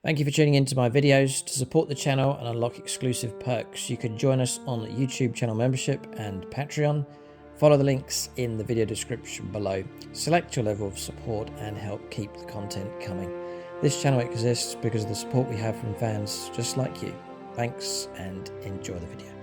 Thank you for tuning into my videos. To support the channel and unlock exclusive perks, you can join us on YouTube channel membership and Patreon. Follow the links in the video description below. Select your level of support and help keep the content coming. This channel exists because of the support we have from fans just like you. Thanks and enjoy the video.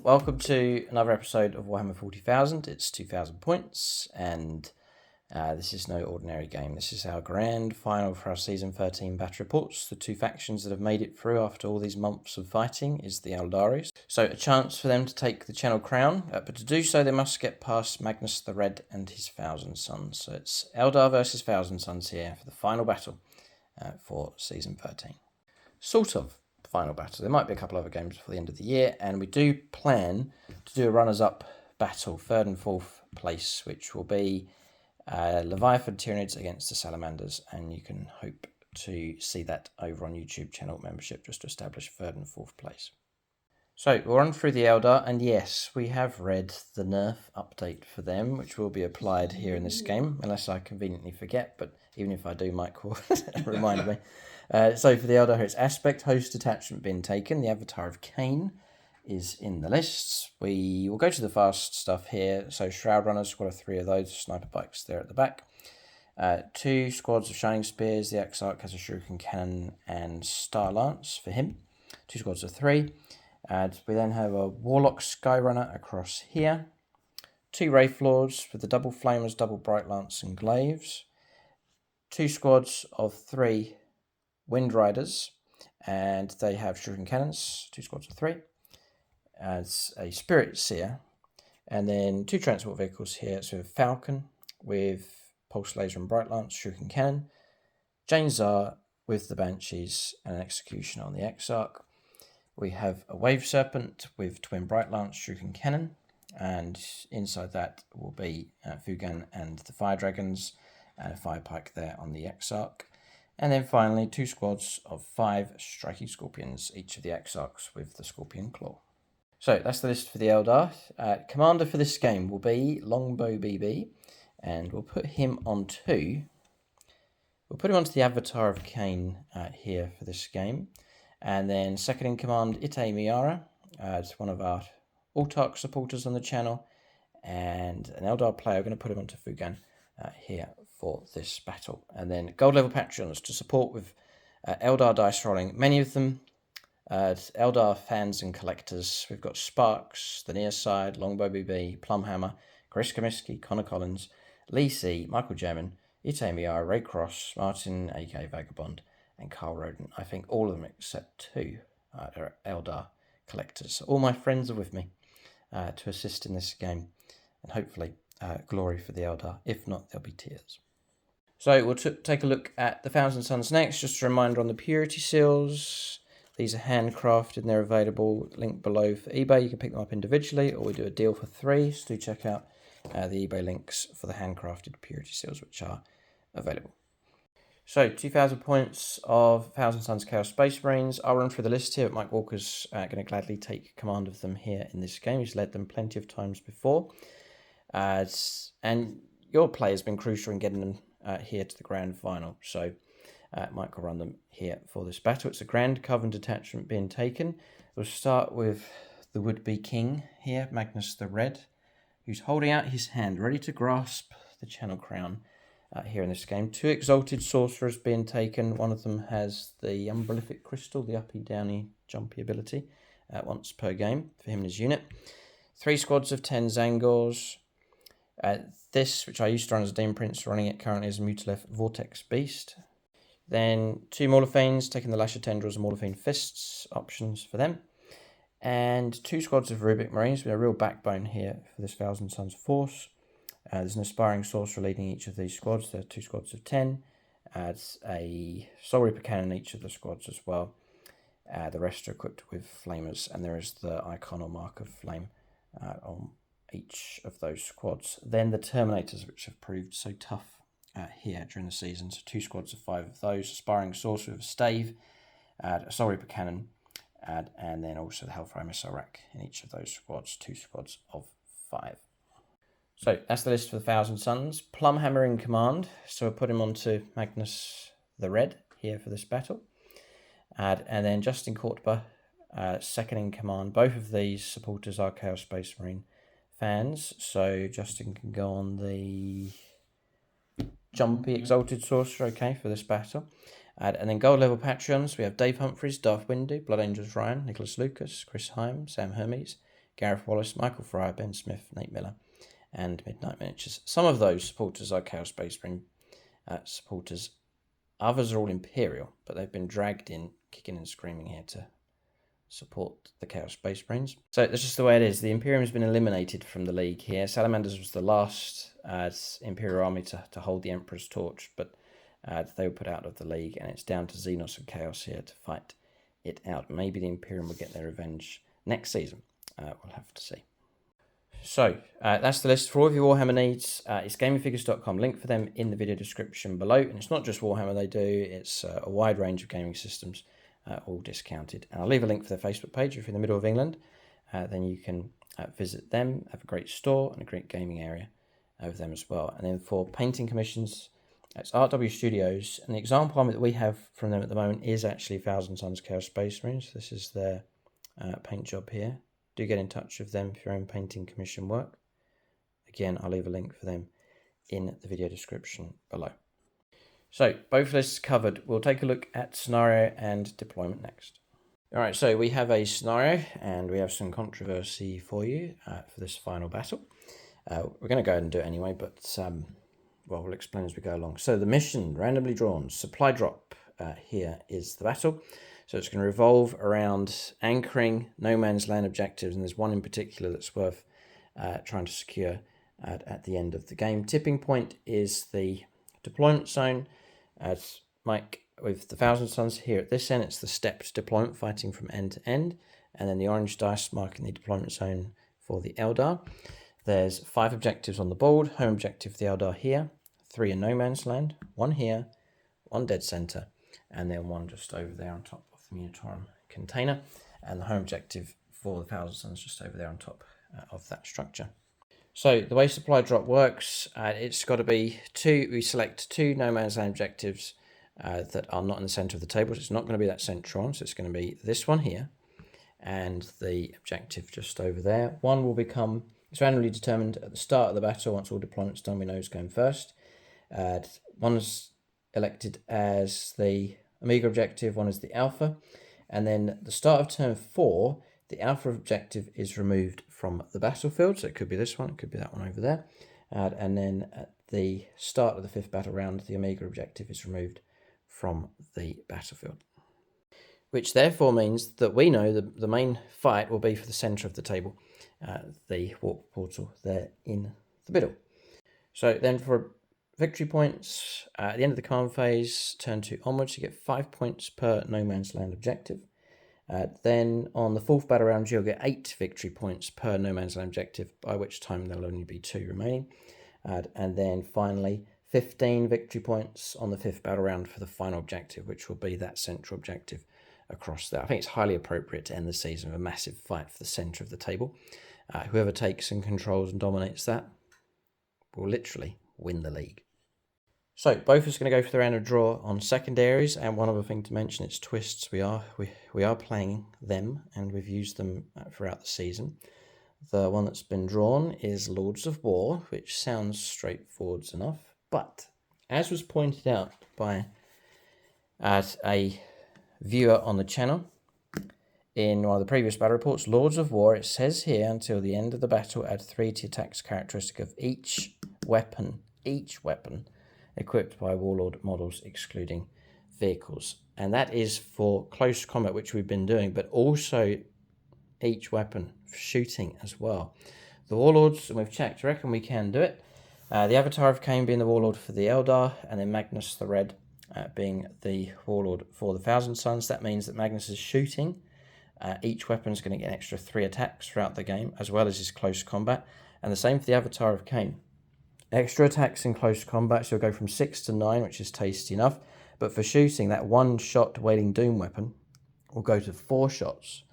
Welcome to another episode of Warhammer 40,000. It's 2,000 points, and this is no ordinary game. This is our grand final for our Season 13 battle reports. The two factions that have made it through after all these months of fighting is the Aeldari. So a chance for them to take the Channel Crown, but to do so they must get past Magnus the Red and his Thousand Sons. So it's Eldar versus Thousand Sons here for the final battle for Season 13. Sort of final battle. There might be a couple other games before the end of the year, and we do plan to do a runners-up battle, 3rd and 4th place, which will be Leviathan Tyranids against the Salamanders, and you can hope to see that over on YouTube channel membership just to establish 3rd and 4th place. So we'll run through the Eldar, and yes, we have read the nerf update for them, which will be applied here in this game, unless I conveniently forget, but even if I do, Mike will remind me. So for the Eldar, it's Aspect, Host Attachment being taken. The Avatar of Cain is in the lists. We will go to the fast stuff here. So Shroud Runners, squad of 3 of those. Sniper bikes there at the back. 2 squads of Shining Spears. The Exarch has a Shuriken Cannon and Star Lance for him. 2 squads of 3. We then have a Warlock Skyrunner across here. 2 Wraith Lords with the double Flamers, double Bright Lance and Glaives. 2 squads of 3 Wind Riders, and they have Shuriken Cannons, 2 squads of 3, as a Spirit Seer, and then 2 transport vehicles here, so a Falcon with Pulse Laser and Bright Lance, Shuriken Cannon, Jane Zar with the Banshees, and an Executioner on the Exarch. We have a Wave Serpent with Twin Bright Lance, Shuriken Cannon, and inside that will be Fugan and the Fire Dragons, and a Fire Pike there on the Exarch. And then finally, 2 squads of 5 Striking Scorpions, each of the Exarchs with the Scorpion Claw. So that's the list for the Eldar. Commander for this game will be Longbow BB, and we'll put him onto the Avatar of Cain here for this game. And then second in command, Ite Miara, it's one of our Altark supporters on the channel, and an Eldar player. We're going to put him onto Fugan here for this battle. And then gold level Patreons to support with Eldar dice rolling. Many of them Eldar fans and collectors. We've got Sparks, the Near Side, Longbow BB, Plumhammer, Chris Comiskey, Connor Collins, Lee C, Michael German, Ite Miara, Ray Cross, Martin aka Vagabond, and Carl Roden. I think all of them except 2 are Eldar collectors. So all my friends are with me to assist in this game, and hopefully glory for the Eldar. If not, there'll be tears. So we'll take a look at the Thousand Sons next. Just a reminder on the Purity Seals. These are handcrafted and they're available. Link below for eBay. You can pick them up individually, or we do a deal for 3. So do check out the eBay links for the handcrafted Purity Seals, which are available. So 2,000 points of Thousand Sons Chaos Space Marines. I'll run through the list here, but Mike Walker's going to gladly take command of them here in this game. He's led them plenty of times before. And your play has been crucial in getting them here to the grand final. So Mike will run them here for this battle. It's a Grand Coven detachment being taken. We'll start with the would-be king here, Magnus the Red, who's holding out his hand, ready to grasp the Channel Crown here in this game. 2 Exalted Sorcerers being taken. One of them has the Umbralific Crystal, the uppy, downy, jumpy ability, once per game for him and his unit. 3 squads of 10 Zangors. This, which I used to run as a Demon Prince, running it currently as a Mutalef Vortex Beast. Then 2 Maulophanes, taking the Lasher Tendrils and Maulaphane Fists, options for them. And 2 squads of Rubic Marines with a real backbone here for this Thousand Sons force. There's an Aspiring Sorcerer leading each of these squads. There are 2 squads of 10. Adds a Soul Reaper Cannon in each of the squads as well. The rest are equipped with Flamers, and there is the icon or mark of flame on each of those squads. Then the Terminators, which have proved so tough here during the season. So 2 squads of 5 of those. Aspiring Sorcerer with a Stave, add a Soul Reaper Cannon, and then also the Hellfire Missile Rack in each of those squads, 2 squads of 5. So that's the list for the Thousand Sons. Plumhammer in command, so we'll put him onto Magnus the Red here for this battle. And then Justin Courtba, second in command. Both of these supporters are Chaos Space Marine fans, so Justin can go on the Jumpy Exalted Sorcerer, okay, for this battle. And then gold level Patreons, we have Dave Humphries, Darth Windu, Blood Angels Ryan, Nicholas Lucas, Chris Heim, Sam Hermes, Gareth Wallace, Michael Fryer, Ben Smith, Nate Miller, and Midnight Miniatures. Some of those supporters are Chaos Space Marine supporters. Others are all Imperial, but they've been dragged in, kicking and screaming here to support the Chaos Space Marines. So that's just the way it is. The Imperium has been eliminated from the league here. Salamanders was the last Imperial army to hold the Emperor's torch, but they were put out of the league, and it's down to Xenos and Chaos here to fight it out. Maybe the Imperium will get their revenge next season. We'll have to see. So that's the list for all of your Warhammer needs. It's gamingfigures.com. Link for them in the video description below. And it's not just Warhammer they do. It's a wide range of gaming systems, all discounted. And I'll leave a link for their Facebook page if you're in the middle of England. Then you can visit them. Have a great store and a great gaming area over them as well. And then for painting commissions, it's RW Studios. And the example army that we have from them at the moment is actually Thousand Sons Chaos Space Marines. This is their paint job here. Do get in touch with them for your own painting commission work. Again, I'll leave a link for them in the video description below. So, both lists covered. We'll take a look at scenario and deployment next. Alright, so we have a scenario and we have some controversy for you for this final battle. We're going to go ahead and do it anyway, but well, we'll explain as we go along. So the mission, randomly drawn, supply drop, here is the battle. So it's going to revolve around anchoring no man's land objectives, and there's one in particular that's worth trying to secure at the end of the game. Tipping point is the deployment zone. As Mike with the Thousand Sons here at this end, it's the stepped deployment, fighting from end to end, and then the orange dice marking the deployment zone for the Eldar. There's 5 objectives on the board. Home objective, the Eldar here, 3 in no man's land, 1 here, 1 dead center, and then 1 just over there on top of the Munitorum container, and the home objective for the Thousand Sons just over there on top of that structure. So the way supply drop works, it's got to be 2, we select 2 no man's land objectives that are not in the center of the table. So it's not going to be that central one, so it's going to be this one here, and the objective just over there. One will become, it's randomly determined at the start of the battle. Once all deployment's done, we know who's going first. One is elected as the Omega objective, one is the Alpha, and then at the start of turn 4, the Alpha objective is removed from the battlefield, so it could be this one, it could be that one over there, and then at the start of the 5th battle round, the Omega objective is removed from the battlefield. Which therefore means that we know the main fight will be for the centre of the table, the warp portal there in the middle. So then for victory points, at the end of the command phase, turn 2 onwards, you get 5 points per no man's land objective. Then on the 4th battle round, you'll get 8 victory points per no man's land objective, by which time there'll only be 2 remaining. And then finally, 15 victory points on the 5th battle round for the final objective, which will be that central objective across there. I think it's highly appropriate to end the season with a massive fight for the centre of the table. Whoever takes and controls and dominates that will literally win the league. So both is going to go for the random draw on secondaries, and one other thing to mention, it's twists. We are playing them, and we've used them throughout the season. The one that's been drawn is Lords of War, which sounds straightforward enough, but as was pointed out by a viewer on the channel, in one of the previous battle reports, Lords of War, it says here, until the end of the battle, add 3 to attack's characteristic of each weapon equipped by Warlord models, excluding vehicles. And that is for close combat, which we've been doing, but also each weapon for shooting as well. The Warlords, and we've checked, I reckon we can do it. The Avatar of Cain being the Warlord for the Eldar, and then Magnus the Red being the Warlord for the Thousand Sons. That means that Magnus is shooting. Each weapon is going to get an extra 3 attacks throughout the game, as well as his close combat. And the same for the Avatar of Cain. Extra attacks in close combat, so you'll go from 6 to 9, which is tasty enough. But for shooting, that 1-shot Wailing Doom weapon will go to 4 shots,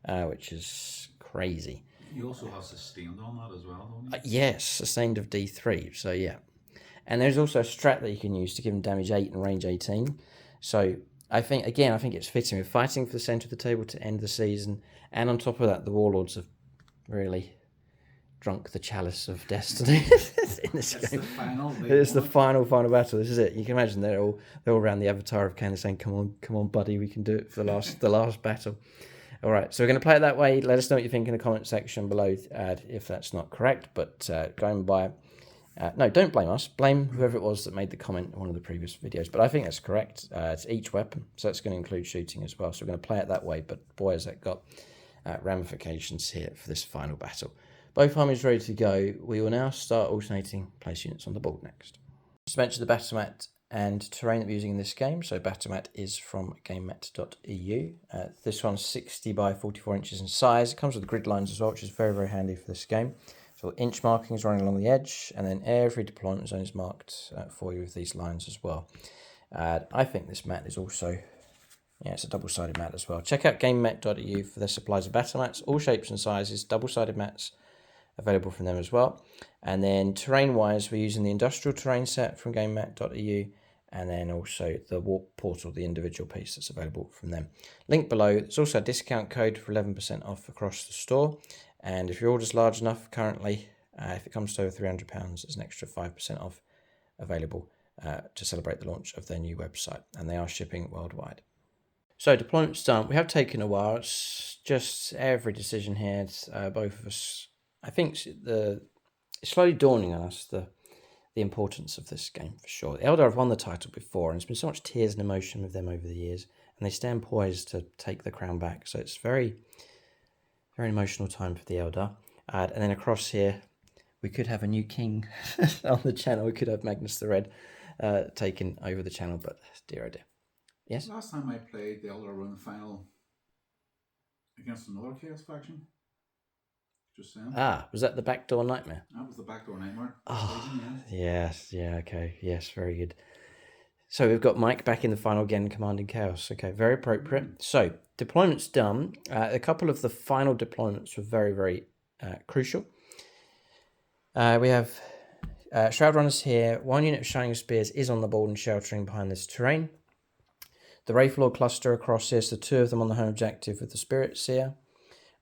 which is crazy. You also have sustained on that as well, don't you? Yes, sustained of D3, so yeah. And there's also a strat that you can use to give him damage 8 and range 18. So I think it's fitting. We're fighting for the centre of the table to end the season. And on top of that, the Warlords have really drunk the chalice of destiny in this game. It's the final battle. This is it. You can imagine they're all around the Avatar of Cain saying, come on, buddy, we can do it for the last battle. All right, so we're going to play it that way. Let us know what you think in the comment section below if that's not correct. But going by... no, don't blame us. Blame whoever it was that made the comment in one of the previous videos. But I think that's correct. It's each weapon, so that's going to include shooting as well. So we're going to play it that way. But boy, has that got ramifications here for this final battle. Both armies ready to go. We will now start alternating place units on the board next. Just mention the battle mat and terrain that we're using in this game. So battle mat is from gamemat.eu. This one's 60 by 44 inches in size. It comes with grid lines as well, which is very, very handy for this game. So inch markings running along the edge, and then every deployment zone is marked for you with these lines as well. I think this mat is also, it's a double-sided mat as well. Check out gamemat.eu for their supplies of battle mats, all shapes and sizes, double-sided mats available from them as well. And then terrain-wise, we're using the industrial terrain set from gamemat.eu, and then also the warp portal, the individual piece that's available from them. Link below. There's also a discount code for 11% off across the store. And if your order's large enough currently, if it comes to over £300, there's an extra 5% off available to celebrate the launch of their new website. And they are shipping worldwide. So deployment's done. We have taken a while. It's just every decision here. It's, both of us, I think it's slowly dawning on us the importance of this game for sure. The Eldar have won the title before, and there's been so much tears and emotion with them over the years. And they stand poised to take the crown back. So it's very emotional time for the Eldar. And then across here, we could have a new king on the channel. We could have Magnus the Red taking over the channel, but dear oh dear. Yes? Last time I played, the Eldar were in the final against another Chaos faction. Just saying. Was that the Backdoor Nightmare? That was the Backdoor Nightmare. Oh, yes. Yeah, okay. Yes, very good. So we've got Mike back in the final again, commanding Chaos. Okay, very appropriate. So, deployment's done. A couple of the final deployments were very, very crucial. We have Shroud Runners here. 1 unit of Shining Spears is on the board and sheltering behind this terrain. The Wraithlord cluster across here, so 2 of them on the home objective with the Spirit Seer.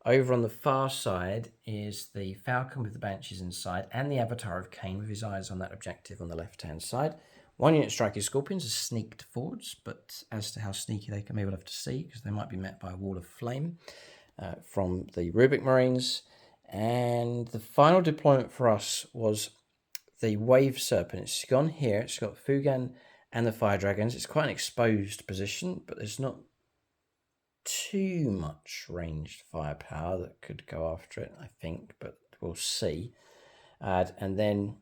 Over on the far side is the Falcon with the Banshees inside, and the Avatar of Cain with his eyes on that objective on the left-hand side. 1 unit striking Scorpions has sneaked forwards, but as to how sneaky they can be, we'll have to see, because they might be met by a wall of flame from the Rubik Marines. And the final deployment for us was the Wave Serpent. It's gone here. It's got Fugan and the Fire Dragons. It's quite an exposed position, but there's not too much ranged firepower that could go after it, I think, but we'll see. And then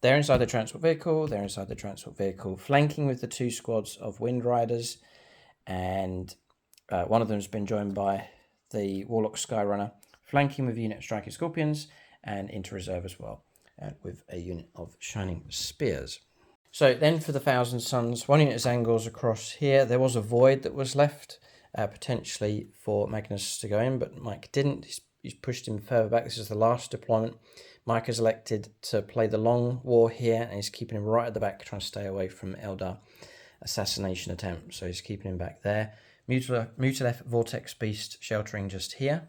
they're inside the transport vehicle, flanking with the 2 squads of Wind Riders, and one of them has been joined by the Warlock Skyrunner, flanking with unit striking Scorpions, and into reserve as well, with a unit of Shining Spears. So then for the Thousand Sons, 1 unit of Zangors across here. There was a void that was left, potentially for Magnus to go in, but Mike didn't. He's pushed him further back. This is the last deployment. Mike has elected to play the long war here, and he's keeping him right at the back, trying to stay away from Eldar assassination attempt. So he's keeping him back there. Mutilef Vortex Beast sheltering just here.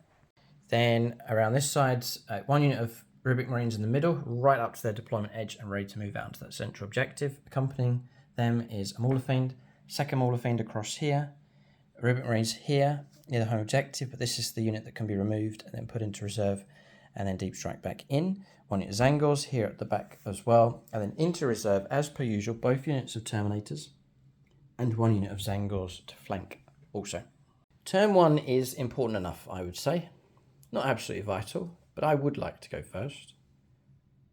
Then around this side, 1 unit of Rubik Marines in the middle, right up to their deployment edge and ready to move out to that central objective. Accompanying them is a Mauler Fiend, second Mauler Fiend across here, Ribbit Marines here near the home objective, but this is the unit that can be removed and then put into reserve and then deep strike back in. 1 unit of Zangors here at the back as well, and then into reserve as per usual, both units of Terminators and 1 unit of Zangors to flank also. Turn 1 is important enough, I would say. Not absolutely vital, but I would like to go first.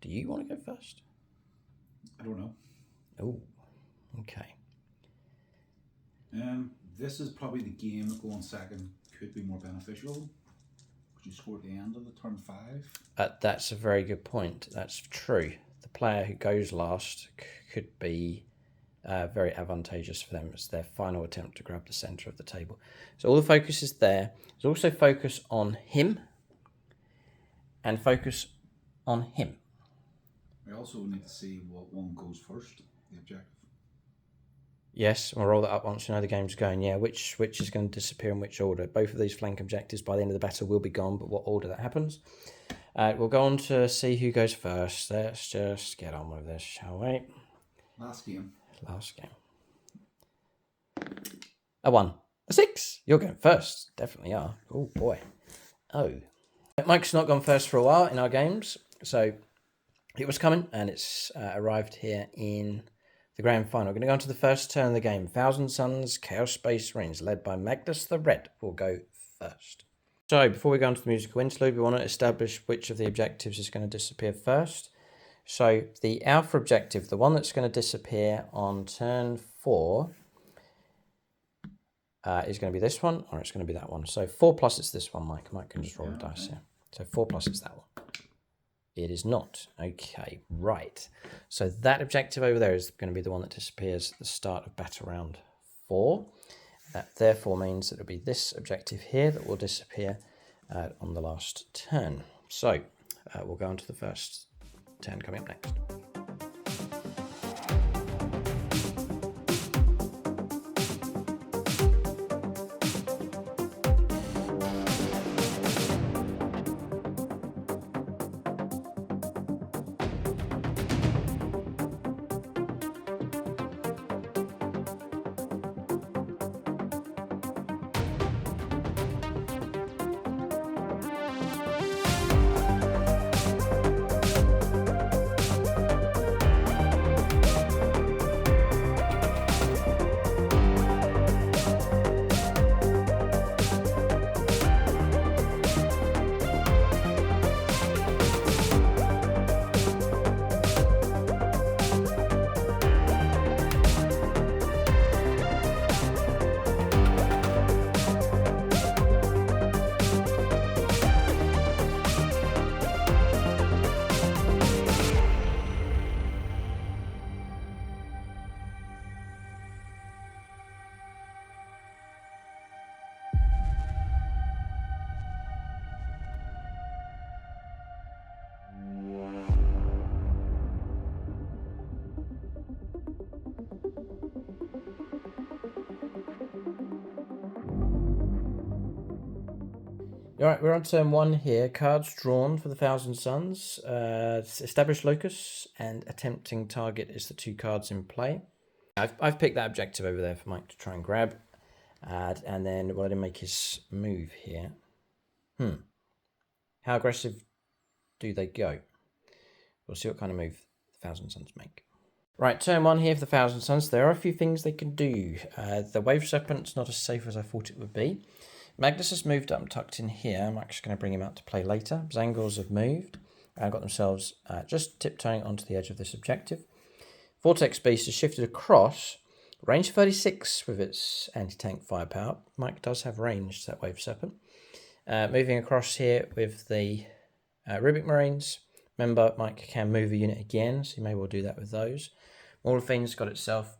Do you want to go first? I don't know. Oh, okay. This is probably the game that going second could be more beneficial. Could you score at the end of the turn 5? That's a very good point. That's true. The player who goes last could be very advantageous for them as their final attempt to grab the centre of the table. So all the focus is there. There's also focus on him and focus on him. We also need to see what one goes first, the objective. Yes, we'll roll that up once we know the game's going. Yeah, which is going to disappear in which order. Both of these flank objectives by the end of the battle will be gone, but what order that happens. We'll go on to see who goes first. Let's just get on with this, shall we? Last game. A 1. A 6. You're going first. Definitely are. Oh, boy. Oh. Mike's not gone first for a while in our games, so it was coming, and it's arrived here in the grand final. We're going to go on to the first turn of the game. Thousand Suns Chaos Space Marines, led by Magnus the Red, will go first. So before we go on to the musical interlude, we want to establish which of the objectives is going to disappear first. So the Alpha objective, the one that's going to disappear on turn 4, is going to be this one, or it's going to be that one. So 4 plus it's this one, Mike. Mike can just roll the dice here. So 4 plus it's that one. It is not. Okay, right. So that objective over there is going to be the one that disappears at the start of battle round 4. That therefore means that it'll be this objective here that will disappear on the last turn. So we'll go on to the first turn coming up next. All right, we're on turn 1 here. Cards drawn for the Thousand Suns. Established Locus and Attempting Target is the 2 cards in play. I've picked that objective over there for Mike to try and grab. And then we'll let him make his move here. How aggressive do they go? We'll see what kind of move the Thousand Suns make. Right, turn 1 here for the Thousand Suns. There are a few things they can do. The Wave Serpent's not as safe as I thought it would be. Magnus has moved up and tucked in here. I'm actually going to bring him out to play later. Zangors have moved and got themselves just tiptoeing onto the edge of this objective. Vortex Beast has shifted across. Range 36 with its anti-tank firepower. Mike does have range to that Wave Serpent. Moving across here with the Ribbit Marines. Remember, Mike can move a unit again, so you may well do that with those. Morlefein's got itself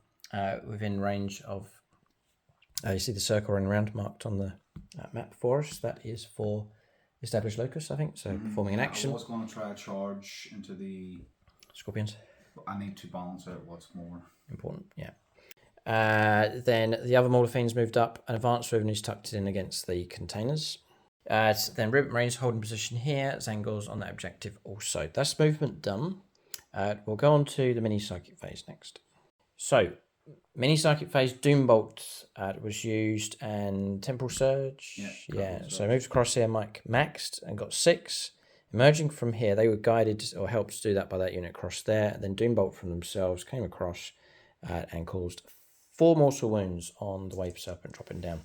within range of... you see the circle running around marked on the map for us. That is for Established Locus, I think. So performing an action. I was going to try a charge into the Scorpions. I need to balance out what's more important. Yeah. Then the other Morlefein's moved up. An advanced revenue's tucked in against the containers. Then Ribbit Marines holding position here. Zangors on that objective also. That's movement done. We'll go on to the mini psychic phase next. So Mini Psychic Phase, Doombolt was used, and Temporal Surge. Yeah. So moved across here, Mike maxed and got 6. Emerging from here, they were guided or helped to do that by that unit across there. And then Doombolt from themselves came across and caused 4 mortal wounds on the Wave Serpent, dropping down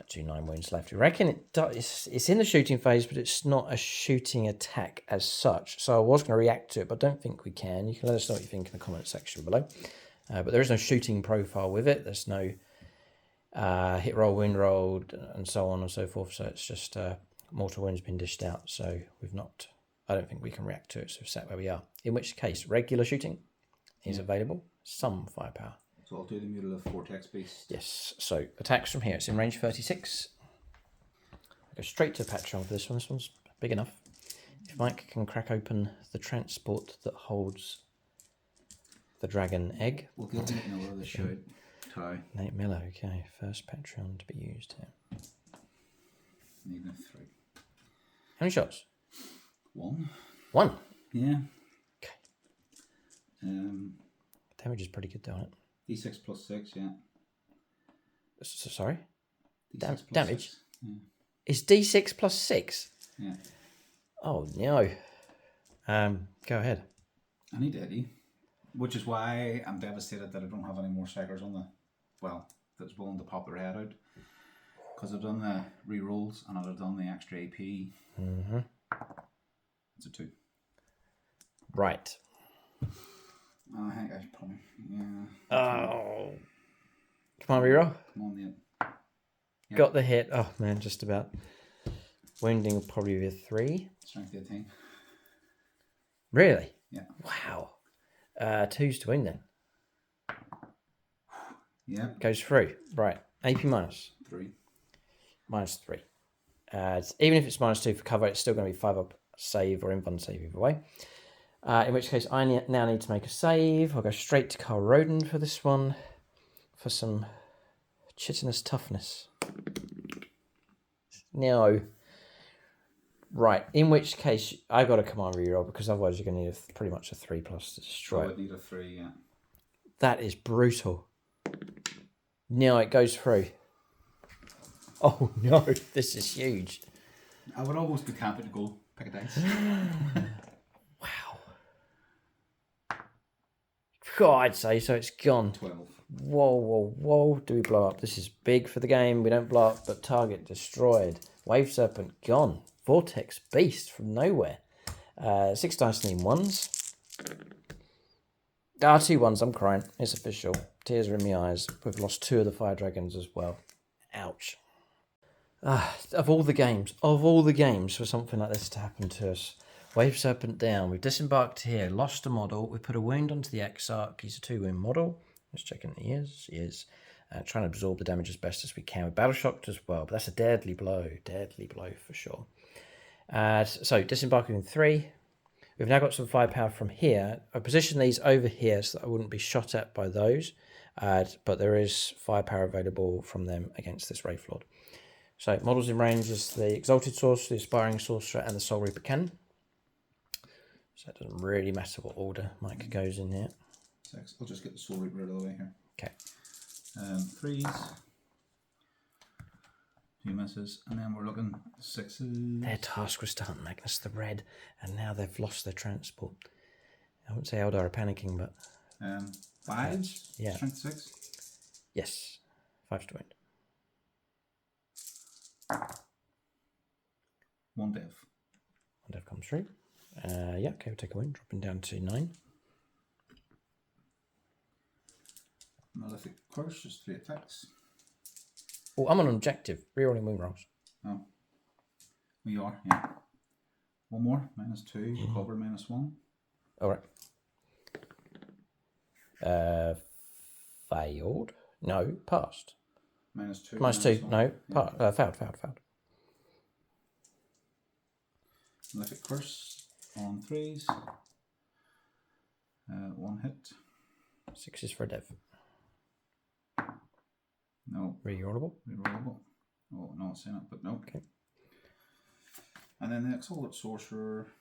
to 9 wounds left. We reckon it's in the shooting phase, but it's not a shooting attack as such. So I was going to react to it, but I don't think we can. You can let us know what you think in the comment section below. But there is no shooting profile with it. There's no hit roll, wound roll, and so on and so forth. So it's just mortal wounds been dished out. So we've not. I don't think we can react to it. So we're set where we are. In which case, regular shooting is available. Some firepower. So I'll do the Mutal of Vortex Beast. Yes. So attacks from here. It's in range 36. I'll go straight to Patreon for this one. This one's big enough. If Mike can crack open the transport that holds the dragon egg. We'll give Nate Miller the shout. Tie. Nate Miller, okay. First Patreon to be used here. Need a 3. How many shots? 1. 1? Yeah. Okay. Damage is pretty good, though, isn't it? D6 plus 6, yeah. Sorry? D6 Damage? 6. Yeah. Is D6 plus 6? Yeah. Oh, no. Go ahead. I need Eddie. Which is why I'm devastated that I don't have any more Psychers on the... Well, that's willing to pop their head out. Because I've done the re-rolls and I've done the extra AP. Mm-hmm. It's a 2. Right. Oh, I think I probably... Yeah. Oh. Come on, reroll. Come on, Nate. Yep. Got the hit. Oh, man, just about. Wounding will probably be a 3. Strength 18. Really? Yeah. Wow. 2s to win then. Yeah. Goes through. Right. AP minus. 3. Minus 3. Even if it's minus 2 for cover, it's still going to be 5 up save or invuln save either way. In which case, I now need to make a save. I'll go straight to Carl Roden for this one. For some chitinous toughness. No. Right, in which case, I got to command reroll because otherwise you're going to need pretty much a 3+ to destroy. I would need a 3, yeah. That is brutal. No, it goes through. Oh no, this is huge. I would almost be tempted to go pick a dice. Wow. God, I'd say so. It's gone. 12. Whoa. Do we blow up? This is big for the game. We don't blow up, but target destroyed. Wave Serpent gone. Vortex Beast from nowhere. 6 dice needing 1s. 2 1s. I'm crying. It's official. Tears are in my eyes. We've lost 2 of the fire dragons as well. Ouch. Of all the games for something like this to happen to us. Wave Serpent down. We've disembarked here. Lost a model. We put a wound onto the Exarch. He's a 2-wound model. Just checking he is. He is. Trying to absorb the damage as best as we can. We're battle shocked as well. But that's a deadly blow. Deadly blow for sure. So disembarking in 3. We've now got some firepower from here. I position these over here so that I wouldn't be shot at by those. But there is firepower available from them against this Wraith Lord. So models in range is the Exalted Sorcerer, the Aspiring Sorcerer, and the Soul Reaper Cannon. So it doesn't really matter what order Mike goes in here. 6. I'll just get the Soul Reaper out of the way here. Okay. 3s. 2 misses. And then we're looking 6s. Their task was to hunt Magnus the Red, and now they've lost their transport. I wouldn't say Aeldari are panicking, but... 5s? Yeah. Strength 6? Yes. 5 to win. 1 dev. 1 dev comes through. Yeah, okay, we'll take a win, dropping down to 9. Malefic Curse, just 3 attacks. Oh, I'm on an objective. Rerolling wound rolls. Oh. We are, yeah. 1 more, -2, recover -1. Alright. Failed. No, passed. -2. -2. No, yeah. Failed. Malefic Curse on 3s. 1 hit. 6 is for a dev. No. Rerollable. Rerollable. Oh, no, it's saying it, but no. Okay. And then the Exalted Sorcerer,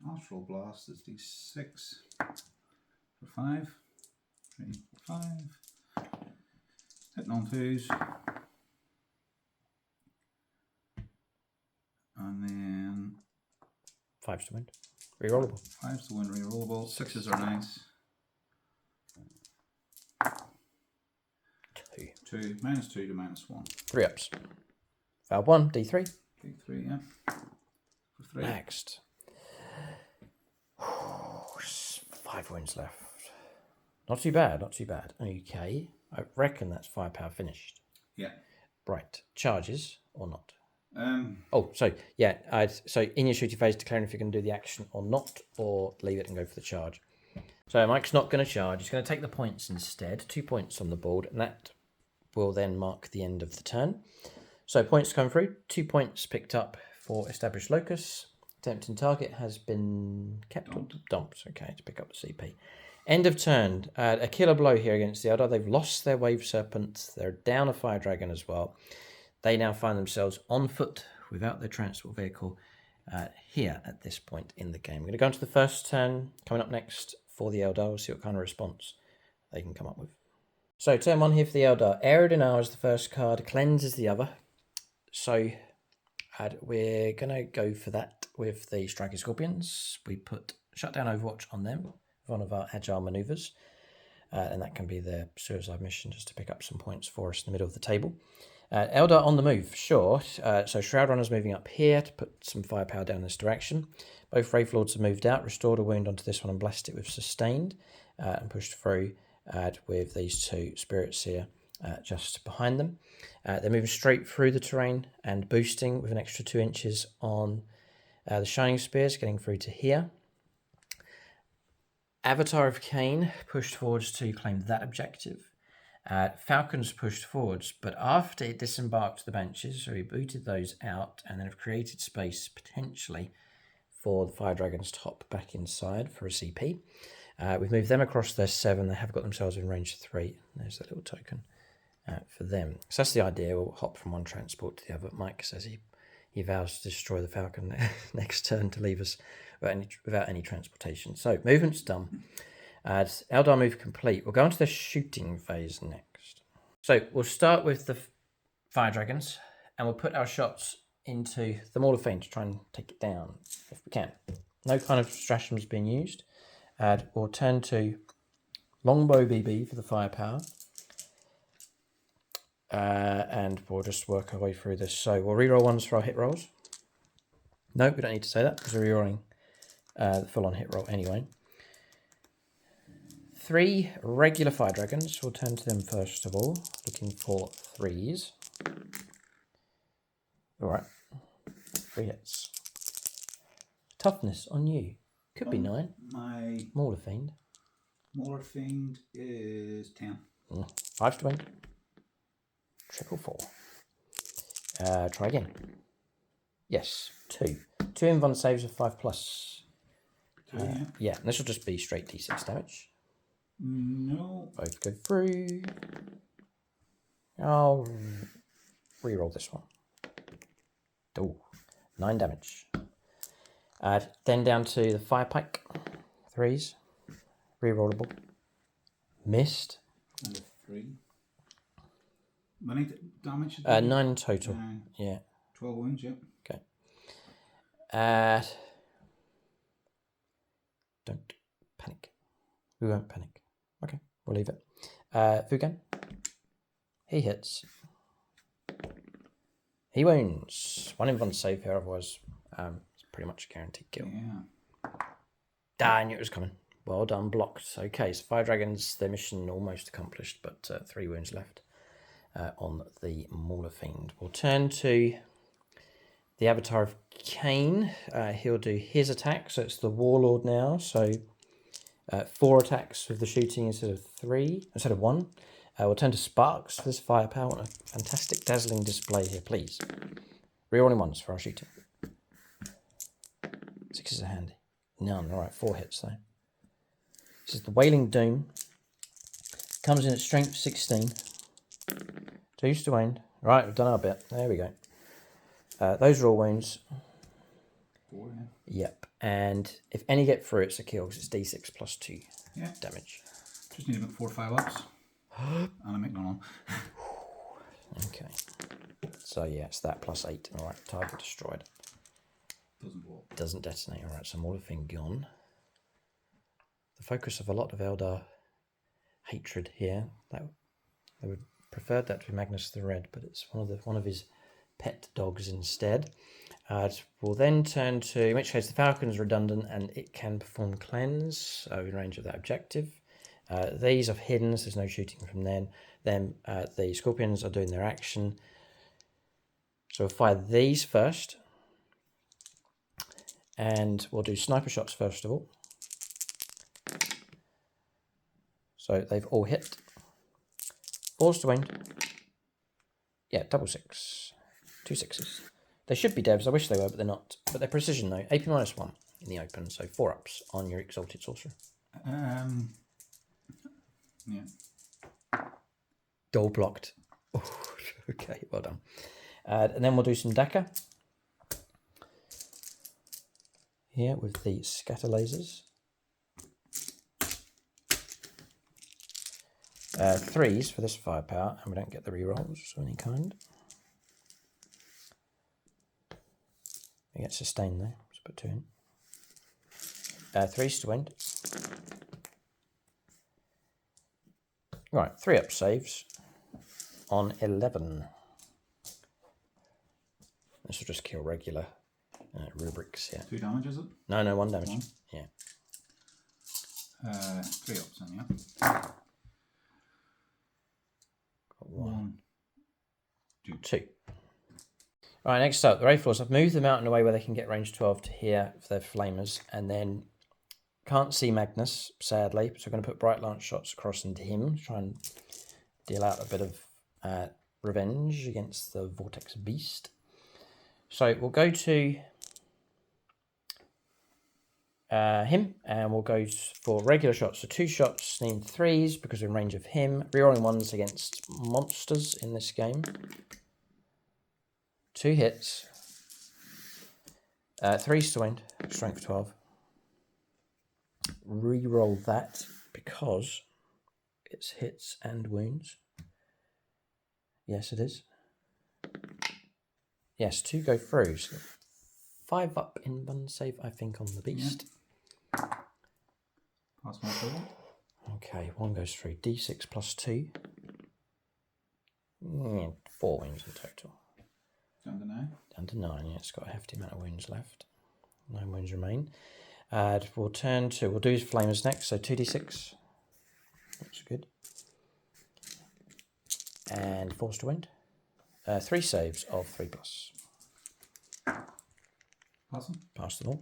Astral Blast is D6 for 5. 3, 5. Hitting on 2s. And then 5s to win. Rerollable. 5s to win, rerollable. 6s are nice. 2. 2. -2 to -1. 3 ups. Foul 1, D3. D3, yeah. For 3. Next. 5 wounds left. Not too bad, not too bad. Okay. I reckon that's firepower finished. Yeah. Right. Charges or not? So in your shooting phase, declaring if you're going to do the action or not, or leave it and go for the charge. So Mike's not going to charge. He's going to take the points instead. 2 points on the board, and that will then mark the end of the turn. So points come through. 2 points picked up for established locus. Tempting target has been kept dumped. Okay, to pick up the CP. End of turn. A killer blow here against the Eldar. They've lost their wave serpent. They're down a fire dragon as well. They now find themselves on foot without their transport vehicle here at this point in the game. We're going to go into the first turn coming up next for the Eldar. We'll see what kind of response they can come up with. So turn 1 here for the Eldar. Aeldari is the first card. Cleanse is the other. So we're going to go for that with the Striker Scorpions. We put Shutdown Overwatch on them, one of our agile maneuvers. And that can be their suicide mission just to pick up some points for us in the middle of the table. Eldar on the move, sure. So Shroud Runner's moving up here to put some firepower down this direction. Both Wraith Lords have moved out, restored a wound onto this one and blessed it with Sustained, and pushed through with these 2 Spirits here just behind them. They're moving straight through the terrain and boosting with an extra 2 inches on the Shining Spears, getting through to here. Avatar of Cain pushed forwards to claim that objective. Falcons pushed forwards, but after it disembarked the benches, so he booted those out and then have created space potentially for the Fire Dragons to hop back inside for a CP. We've moved them across their 7. They have got themselves in range 3. There's that little token for them. So that's the idea. We'll hop from one transport to the other. Mike says he vows to destroy the Falcon next turn to leave us without any transportation. So movement's done. Eldar move complete. We'll go into the shooting phase next. So we'll start with the Fire Dragons, and we'll put our shots into the Maul of Fame to try and take it down if we can. No kind of stratagems being used. We'll turn to Longbow BB for the firepower. And we'll just work our way through this. So we'll reroll ones for our hit rolls. No, we don't need to say that because we're rerolling the full-on hit roll anyway. 3 regular Fire Dragons. We'll turn to them first of all, looking for 3s. Alright. 3 hits. Toughness on you. Could be 9. My Mauler Fiend. Mauler Fiend is 10. 5 to win. 4. Try again. Yes, 2. 2 invuln saves of 5+. Yeah, and this will just be straight D6 damage. No. Both go through. I'll reroll this one. Oh, 9 damage. Then down to the Fire Pike. 3s. Rerollable. Missed. And a 3. Many damage? 9 in total. 9. Yeah. 12 wounds, yep. Okay. Don't panic. We won't panic. Okay, we'll leave it. Fugan. He hits. He wounds. 1 invuln save here, otherwise it's pretty much a guaranteed kill. Yeah. I knew it was coming. Well done, blocked. Okay, so Fire Dragons, their mission almost accomplished, but 3 wounds left on the Mauler Fiend. We'll turn to the Avatar of Cain. He'll do his attack, so it's the Warlord now. So 4 attacks with the shooting instead of 1. We'll turn to Sparks for this firepower. What a fantastic, dazzling display here, please. Rerolling 1s for our shooting. 6s are handy. None. All right, 4 hits though. This is the Wailing Doom. Comes in at strength 16. 2s to wound. Right, we've done our bit. There we go. Those are all wounds. 4, yeah. Yep. And if any get through, it's a kill because it's D6 plus 2 damage. Just need about 4 or 5 ups. And I make none on. Okay. So yeah, it's that plus 8. All right, target destroyed. Doesn't blow up. Doesn't detonate. All right, so Morphine gone. The focus of a lot of Eldar hatred here. That they would prefer that to be Magnus the Red, but it's one of his pet dogs instead. We'll then turn to, in which case the Falcon is redundant and it can perform cleanse, so in range of that objective. These are hidden, so there's no shooting from them. Then the Scorpions are doing their action. So we'll fire these first. And we'll do sniper shots first of all. So they've all hit. 4s to win. Yeah, double 6. 2 6s. They should be devs, I wish they were, but they're not. But they're precision though. AP -1 in the open, so 4 ups on your Exalted Sorcerer. Yeah. Door blocked. Okay, well done. And then we'll do some Daka. Here with the scatter lasers. 3s for this firepower, and we don't get the rerolls of any kind. We get sustained there. Let's put 2 in. 3s to end. Right, 3 up saves on 11. This will just kill regular rubrics, yeah. 2 damage, is it? No, 1 damage. 1? Yeah. 3 ups then, yeah. Got 1. 2. 2. Right, next up, the Wraithflaws. I've moved them out in a way where they can get range 12 to here for their flamers, and then can't see Magnus, sadly, so I'm going to put Bright Lance shots across into him, try and deal out a bit of revenge against the Vortex Beast. So we'll go to him, and we'll go for regular shots. So 2 shots, needing 3s because we're in range of him. Rerolling 1s against monsters in this game. 2 hits. 3s to end, strength 12. Reroll that because it's hits and wounds. Yes, it is. Yes, 2 go through. So 5 up in one save, I think, on the beast. Yeah. Pass 1 total. Okay, 1 goes through. D6 plus 2. 4 wounds in total. Down to 9. Down to 9, yeah, it's got a hefty amount of wounds left. 9 wounds remain. We'll turn to, we'll do his flamers next, so 2d6. That's good. And 4s to wind. 3 saves of 3+. Pass them. Pass them all.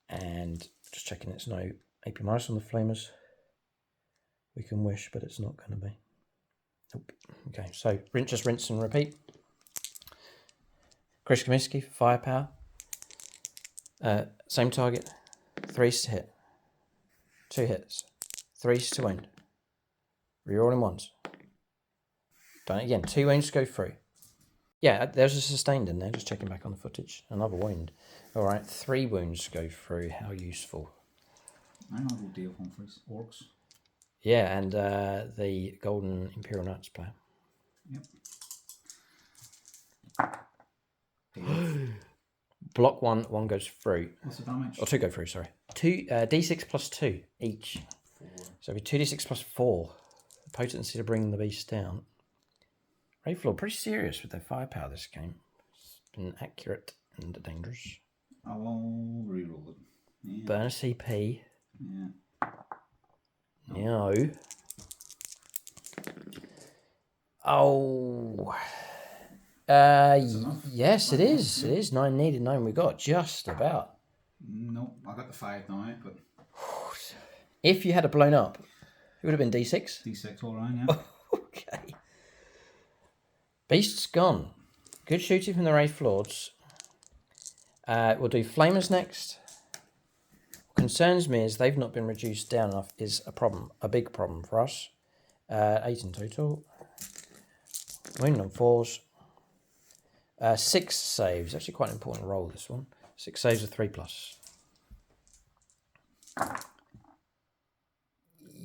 And just checking it's no AP- on the flamers. We can wish, but it's not going to be. Nope. Okay, so just rinse and repeat. Chris Kaminsky for firepower. Same target. 3s to hit. 2 hits. 3s to wound. Rerolling 1s. Done it again. 2 wounds go through. Yeah, there's a sustained in there. Just checking back on the footage. Another wound. All right, 3 wounds go through. How useful. I know we'll deal Humphreys. Orcs. Yeah, and the Golden Imperial Knights player. Yep. Block 1, 1 goes through. What's the damage? Or 2 go through, sorry. 2 D6 plus 2 each. 4. So it'll be 2d6 plus 4. The potency to bring the beast down. Wraithflaw, pretty serious with their firepower this game. It's been accurate and dangerous. I will reroll it. Yeah. Burn a CP. Yeah. No. Oh. Yes, it is. It is 9 needed, 9 we got. Just about. No, I got the 5 now, but If you had it blown up, it would have been D6. D6 all around, yeah. Okay. Beast's gone. Good shooting from the Wraithflaws. We'll do Flamers next. What concerns me is they've not been reduced down enough is a problem, a big problem for us. 8 in total. Wound on 4s. 6 saves. Actually quite an important roll, this one. 6 saves of 3+.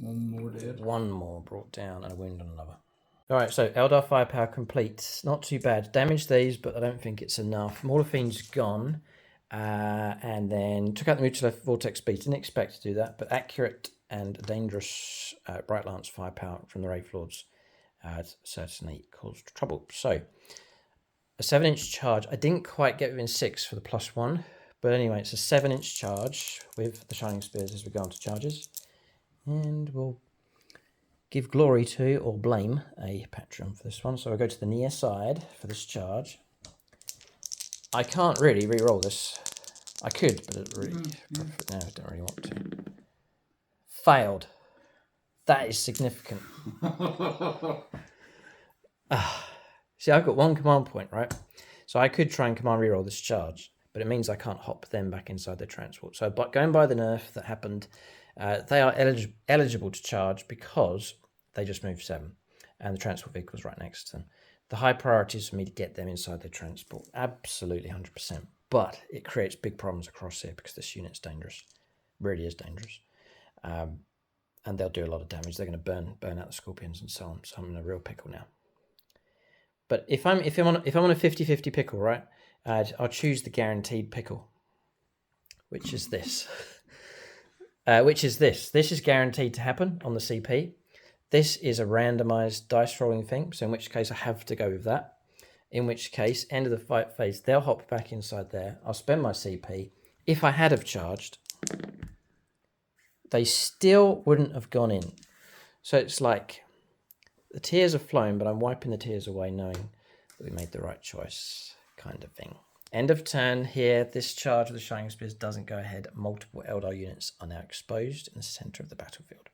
1 more one more brought down and a wound on another. All right, so Eldar firepower complete. Not too bad. Damaged these, but I don't think it's enough. Mortophine's gone. And then took out the Mutilator Vortex Beast. Didn't expect to do that, but accurate and dangerous Bright Lance firepower from the Wraith Lords certainly caused trouble. So, a 7-inch charge. I didn't quite get within 6 for the +1, but anyway, it's a 7-inch charge with the Shining Spears as we go on to charges. And we'll give glory to, or blame, a Patreon for this one. So I'll go to the near side for this charge. I can't really re-roll this. I could, but it really, no, I don't really want to. Failed. That is significant. See, I've got 1 command point, right? So I could try and command reroll this charge, but it means I can't hop them back inside their transport. So going by the nerf that happened, they are eligible to charge because they just moved 7, and the transport vehicle is right next to them. The high priority is for me to get them inside their transport. Absolutely 100%. But it creates big problems across here because this unit's dangerous. Really is dangerous. And they'll do a lot of damage. They're going to burn out the Scorpions and so on. So I'm in a real pickle now. But if I'm on a 50-50 pickle, right, I'll choose the guaranteed pickle, which is this. This is guaranteed to happen on the CP. This is a randomized dice rolling thing, so in which case I have to go with that. In which case, end of the fight phase, they'll hop back inside there. I'll spend my CP. If I had have charged, they still wouldn't have gone in. So it's like the tears have flown, but I'm wiping the tears away knowing that we made the right choice, kind of thing. End of turn here. This charge of the Shining Spears doesn't go ahead. Multiple Eldar units are now exposed in the center of the battlefield.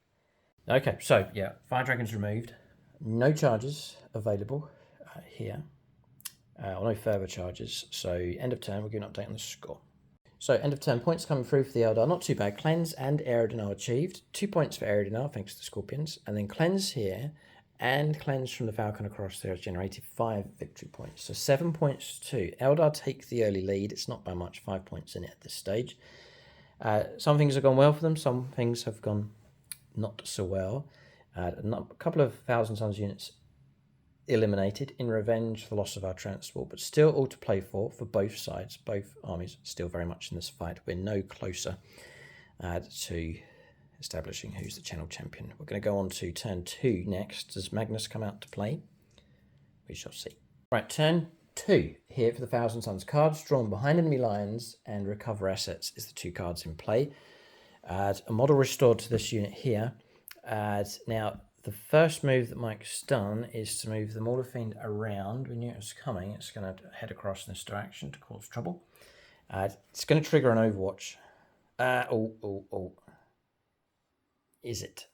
Okay, so yeah, Fire Dragon's removed. No charges available here. Or no further charges. So end of turn, we'll give an update on the score. So end of turn points coming through for the Eldar. Not too bad. Cleanse and Aeldari achieved. 2 points for Aeldari thanks to the Scorpions. And then Cleanse here and Cleanse from the Falcon across there has generated 5 victory points. So 7 points to Eldar take the early lead. It's not by much. 5 points in it at this stage. Some things have gone well for them. Some things have gone not so well. A couple of Thousand Suns units eliminated in revenge for the loss of our transport, but still all to play for both sides. Both armies still very much in this fight. We're no closer to establishing who's the channel champion. We're going to go on to turn 2 next. Does Magnus come out to play? We shall see. Right, turn 2 here for the Thousand Suns. Cards drawn behind enemy lines and recover assets is the 2 cards in play. A model restored to this unit here. Now, the first move that Mike's done is to move the Mortar around. We knew it was coming. It's going to head across in this direction to cause trouble. It's going to trigger an Overwatch. Is it?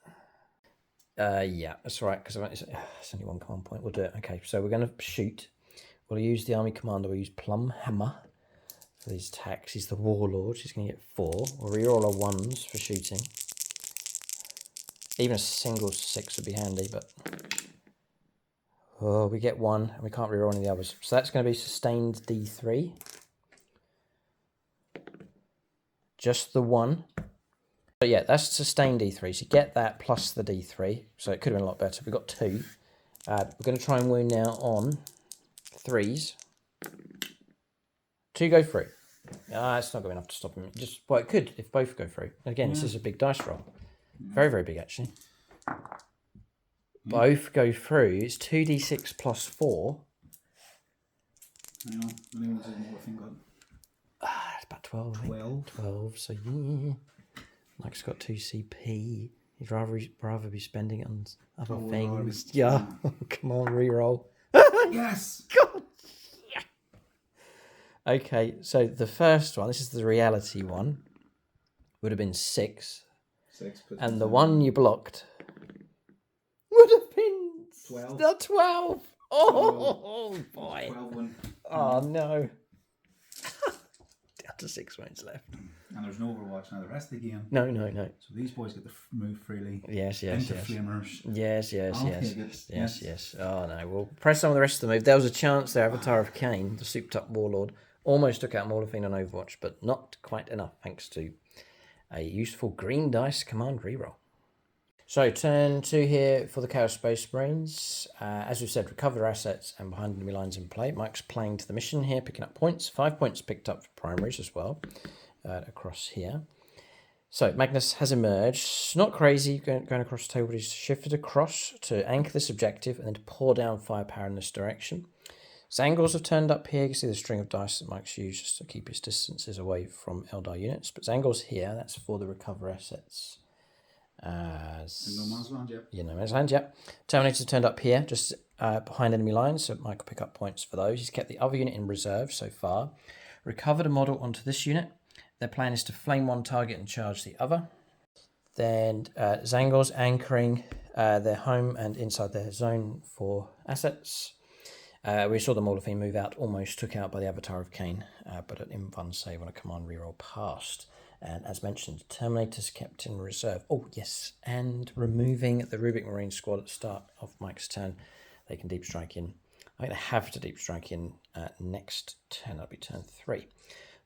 Yeah, that's right, because it's only 1 command point. We'll do it. Okay, so we're going to shoot. We'll use the Army Commander. We'll use Plum Hammer for these attacks. He's the Warlord. He's going to get 4. We'll reroll our 1s for shooting. Even a single 6 would be handy, but we get 1 and we can't reroll any of the others. So that's going to be sustained D3. Just the 1. But yeah, that's sustained D3. So you get that plus the D3. So it could have been a lot better. We've got 2. We're going to try and wound now on 3s. 2 go through. It's not going to be enough to stop him. Well, it could if both go through. Again, This is a big dice roll. Very, very big, actually. Both go through. It's 2d6 plus 4. Hang on. What I think got? It's about 12, I think. 12, so yeah. Mike's got 2 CP. He'd rather be spending it on other things. Yeah. Come on, reroll. Yes! God! Yeah. Okay, so the first one, this is the reality one, would have been 6. And the one you blocked would have been 12. 12. Oh boy. 12 one. Oh no. Down to 6 wounds left. And there's no Overwatch now. The rest of the game. No. So these boys get to move freely. Yes. Into flamers. Yes. Oh no. We'll press on with the rest of the move. There was a chance there. Avatar of Cain, the souped up warlord, almost took out Mortar on Overwatch, but not quite enough thanks to a useful green dice command reroll. So turn 2 here for the Chaos Space Marines. As we've said, recover assets and behind enemy lines in play. Mike's playing to the mission here, picking up points. 5 points picked up for primaries as well across here. So Magnus has emerged. Not crazy going across the table, but he's shifted across to anchor this objective and then to pour down firepower in this direction. Zangors have turned up here. You can see the string of dice that Mike's used just to keep his distances away from Eldar units. But Zangors here, that's for the recover assets. No man's land, yep. No man's land, yep. Terminator's turned up here, just behind enemy lines, so Mike will pick up points for those. He's kept the other unit in reserve so far. Recovered a model onto this unit. Their plan is to flame one target and charge the other. Then Zangors anchoring their home and inside their zone for assets. We saw the Molofine move out, almost took out by the Avatar of Cain, but an Invan save on a command reroll passed. And as mentioned, Terminator's kept in reserve. Oh, yes, and removing the Rubik Marine squad at the start of Mike's turn. They can deep strike in. I think they have to deep strike in next turn. That'll be turn 3.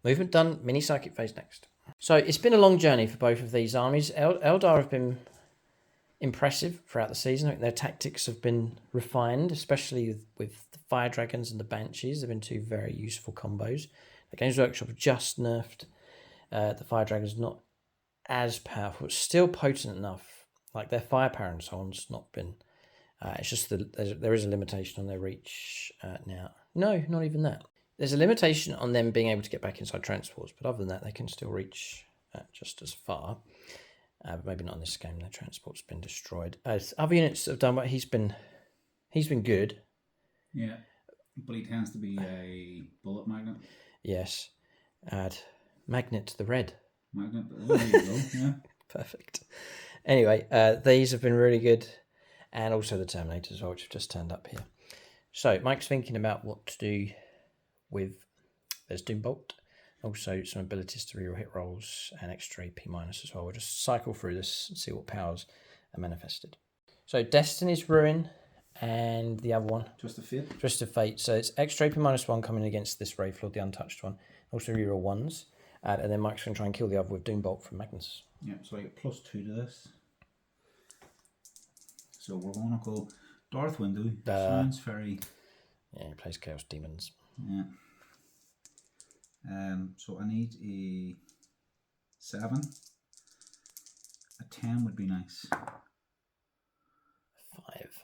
Movement done. Mini Psychic phase next. So it's been a long journey for both of these armies. Eldar have been impressive throughout the season. I think their tactics have been refined, especially with the Fire Dragons and the Banshees. They've been 2 very useful combos. The Games Workshop have just nerfed the Fire Dragons, not as powerful, but still potent enough. Like their firepower and so on's not been. It's just there is a limitation on their reach now. No, not even that. There's a limitation on them being able to get back inside transports, but other than that, they can still reach just as far. But maybe not in this game. Their transport's been destroyed. Other units have done what he's been good. Yeah, but he tends to be a bullet magnet. Yes, add magnet to the red. Magnet, oh, there you go. Yeah, perfect. Anyway, these have been really good, and also the Terminator as well, which have just turned up here. So Mike's thinking about what to do with. There's Doombolt. Also, some abilities to reroll hit rolls and extra AP minus as well. We'll just cycle through this and see what powers are manifested. So, Destiny's Ruin and the other one. Twist of Fate. Twist of Fate. So, it's extra AP minus 1 coming against this Wraithlord, the untouched one. Also, reroll 1s. And then Mike's going to try and kill the other with Doombolt from Magnus. Yeah, so I get +2 to this. So, we're going to go Darth Window. Sounds very. Yeah, he plays Chaos Demons. Yeah. So I need a 7. A 10 would be nice.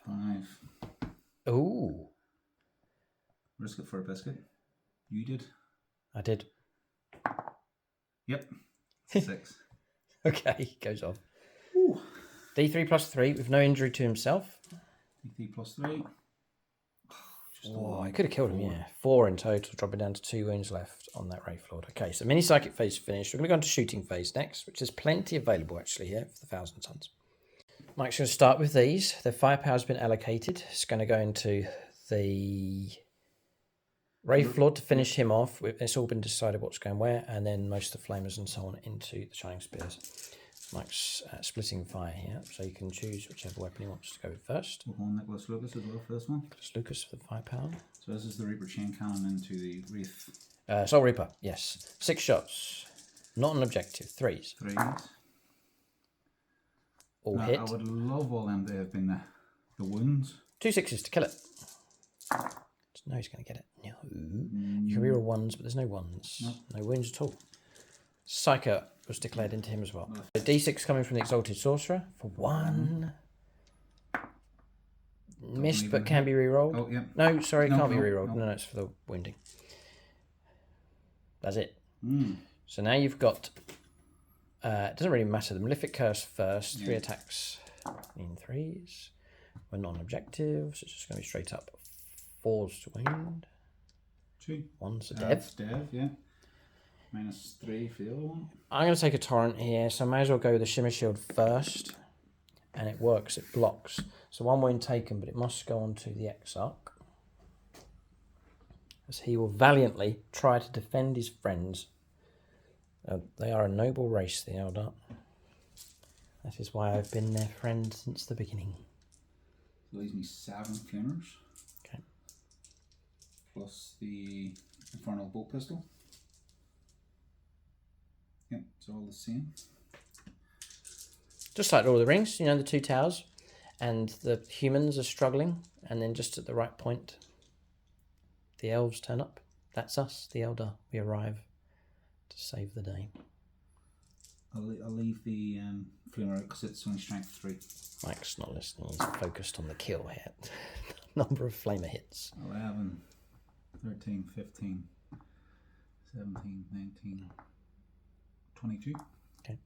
5. Ooh. Risk it for a biscuit. You did? I did. Yep. 6. Okay, goes off. Ooh. D3 plus 3 with no injury to himself. D3 plus 3. Oh, I could have killed him, yeah. 4 in total, dropping down to 2 wounds left on that Wraithlord. Okay, so mini psychic phase finished. We're going to go into shooting phase next, which is plenty available actually here for the 1,000 tons. Mike's going to start with these. Their firepower's been allocated. It's going to go into the Wraithlord to finish him off. It's all been decided what's going where, and then most of the flamers and so on into the Shining Spears. Mike's splitting fire here, so you can choose whichever weapon he wants to go with first. We're going Nicholas Lucas as well for this one. Nicholas Lucas for the firepower. So this is the Reaper chain cannon into the Wraith. Soul Reaper, yes. 6 shots. Not an objective. 3s. 3s. All now, hit. I would love all them to have been the wounds. 2 6s to kill it. No, he's going to get it. No. You can reroll 1s, but there's no 1s. No wounds at all. Psycho was declared into him as well. No. D6 coming from the Exalted Sorcerer for 1. Missed, but can be rerolled. Oh, yeah. No, sorry, can't be rerolled. No, it's for the wounding. That's it. So now you've got... it doesn't really matter. The Malefic Curse first. 3 attacks in 3s. We're non-objective, so it's just going to be straight up 4s to wound. 2. 1's a dev. Dev, yeah. -3 for the other one. I'm going to take a torrent here, so I may as well go with the Shimmer Shield first. And it works, it blocks. So 1 wound taken, but it must go on to the Exarch. As he will valiantly try to defend his friends. They are a noble race, the Eldar. That is why I've been their friend since the beginning. So leaves me 7 flamers. Okay. Plus the Infernal Bolt Pistol. Yep, it's all the same. Just like Lord of the Rings, you know, the two towers, and the humans are struggling, and then just at the right point, the elves turn up. That's us, the Eldar. We arrive to save the day. I'll leave the flamer out because it's only strength 3. Mike's not listening. He's focused on the kill here. Number of flamer hits. 11, 13, 15, 17, 19, 22. Okay.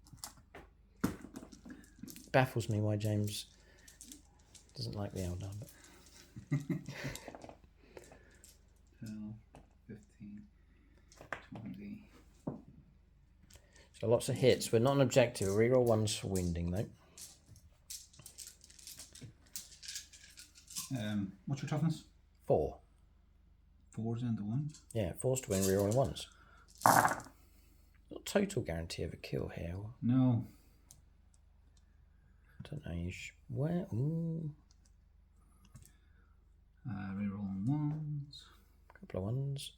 Baffles me why James doesn't like the Eldar, but 12, 15, 20. so lots of hits. We're not an objective. Reroll ones for wounding though. What's your toughness? 4. 4's into 1. Yeah, 4's to win, rerolling ones. Not total guarantee of a kill here. No. I don't know. Where? Ooh. Rerolling 1s. Couple of ones.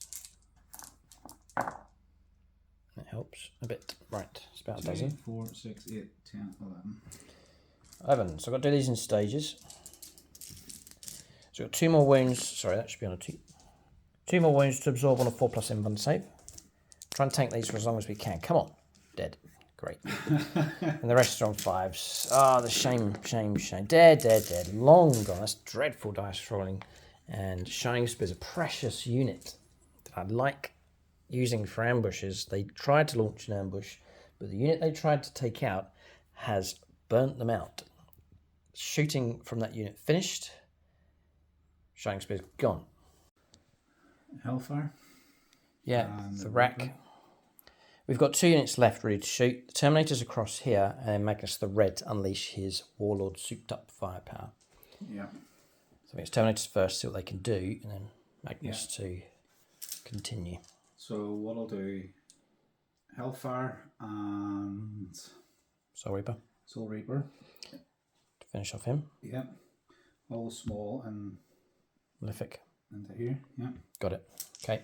That helps a bit. Right, it's about a 2, dozen. 4, 6, 8, 10, 11. 11. So I've got to do these in stages. So I've got 2 more wounds. Sorry, that should be on a 2. 2 more wounds to absorb on a 4+ invuln save. Try and tank these for as long as we can. Come on. Dead. Great. And the rest are on 5s. Ah, the shame. Dead. Long gone. That's dreadful dice rolling. And Shining Spear is a precious unit that I like using for ambushes. They tried to launch an ambush, but the unit they tried to take out has burnt them out. Shooting from that unit finished. Shining Spear's gone. Hellfire. Yeah, And the the rack. Reaper. We've got 2 units left ready to shoot. The Terminator's across here, and then Magnus the Red unleash his Warlord souped up firepower. Yeah. So I think it's Terminators first, see what they can do, and then Magnus to continue. So what I'll do, Hellfire and Soul Reaper Soul Reaper. to finish off him. Yeah. All small and Malefic. into here. Yeah. Got it. Okay.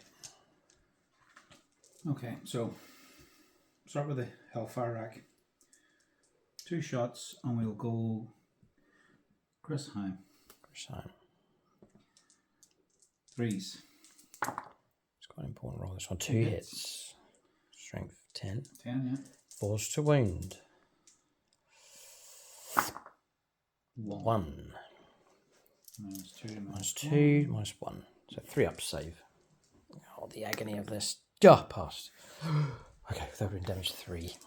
Okay, so start with the Hellfire rack. 2 shots and we'll go Chris Heim. Time. 3s. It's quite an important roll. This one. 2 hits. hits. Strength 10. 10, yeah. 4s to wound. 1. 1. -2, -2, -1. So 3 up save. Oh, the agony of this. Passed. Okay, they've been damaged 3.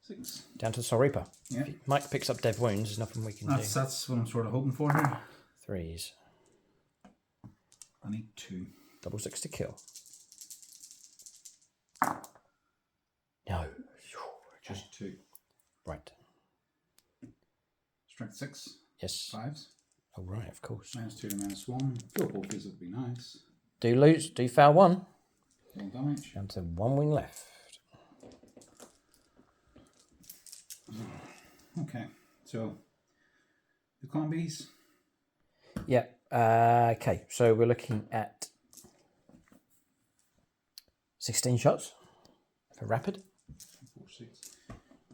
6. Down to the Soul Reaper. Yeah. If Mike picks up dead wounds, there's nothing we can do. That's what I'm sort of hoping for here. 3s. I need 2. Double 6 to kill. No. Just 2. Right. Strength 6. Yes. 5s. Oh, right, of course. -2 to -1. Kill both these would be nice. Do foul 1. 1 damage. Down to 1 wing left. Okay, so the combis. Yeah. Okay, so we're looking at 16 shots for rapid. 4, 6,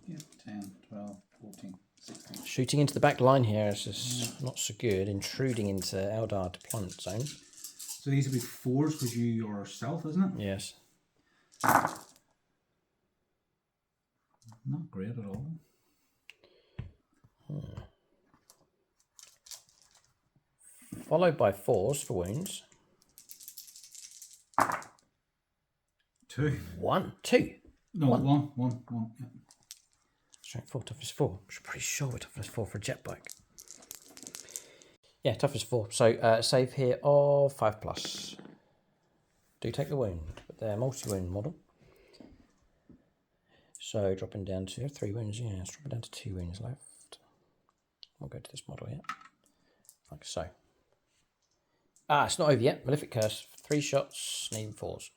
yeah, 10, 12, 14, 16. Shooting into the back line here is just not so good. Intruding into Eldar deployment zone. So these would be 4s because you are stealth, isn't it? Yes. Not great at all. Followed by 4s for wounds. 2. 1, 2. No, 1. Yeah. Strength 4, toughness 4. I'm pretty sure we're toughness 4 for a jet bike. Yeah, toughness 4. So save here of 5+. Do take the wound, but they're multi-wound model. So dropping down to 3 wounds, yeah, it's dropping down to 2 wounds left. We'll go to this model here. Like so. Ah, it's not over yet. Malefic Curse. 3 shots, needing 4s.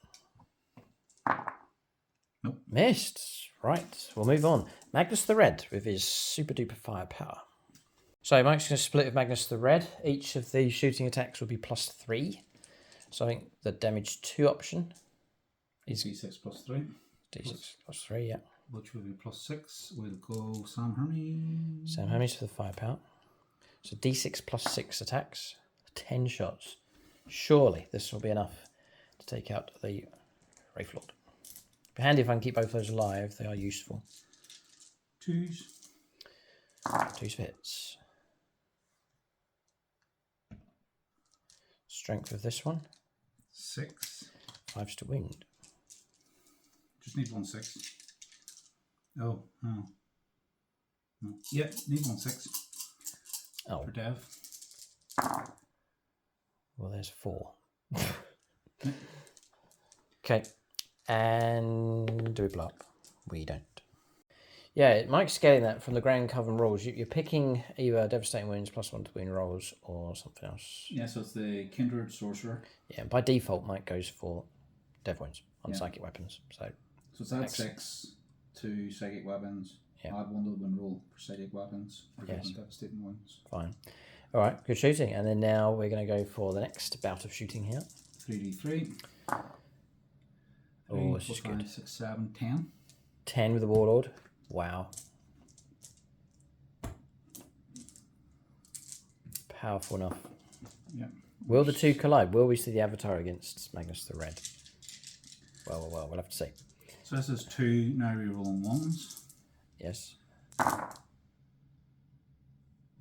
Nope. Missed. Right, we'll move on. Magnus the Red with his super duper firepower. So Mike's going to split with Magnus the Red. Each of the shooting attacks will be +3. So I think the damage 2 option is D6 +3. D6 +3, yeah. which will be +6. We'll go Sam Hermes. Sam Hermes for the firepower. So D6 +6 attacks, 10 shots. Surely this will be enough to take out the Wraith Lord. Be handy if I can keep both those alive. They are useful. 2s. 2s for hits. Strength of this one. 6. 5s to wound. Just need 1 6. Oh, no. No. Yeah, need 1 6. Oh. For Dev. Well, there's 4. Okay. And do we blow up? We don't. Yeah, Mike's scaling that from the Grand Coven rules. You're picking either Devastating Wounds +1 to wound rolls or something else. Yeah, so it's the Kindred Sorcerer. Yeah, by default, Mike goes for Dev Wounds on psychic weapons. So it's add 6 to psychic weapons. Yeah. Add 1 to the wound roll for psychic weapons. Or Yes. Devastating Wounds. Fine. All right, good shooting. And then now we're going to go for the next bout of shooting here. 3d3. Oh, this is 4, 5, good. 6, 7, 10. 10 with the Warlord. Wow. Powerful enough. Yeah. Will the two collide? Will we see the Avatar against Magnus the Red? Well, we'll have to see. So this is 2 now rerolling 1s. Yes.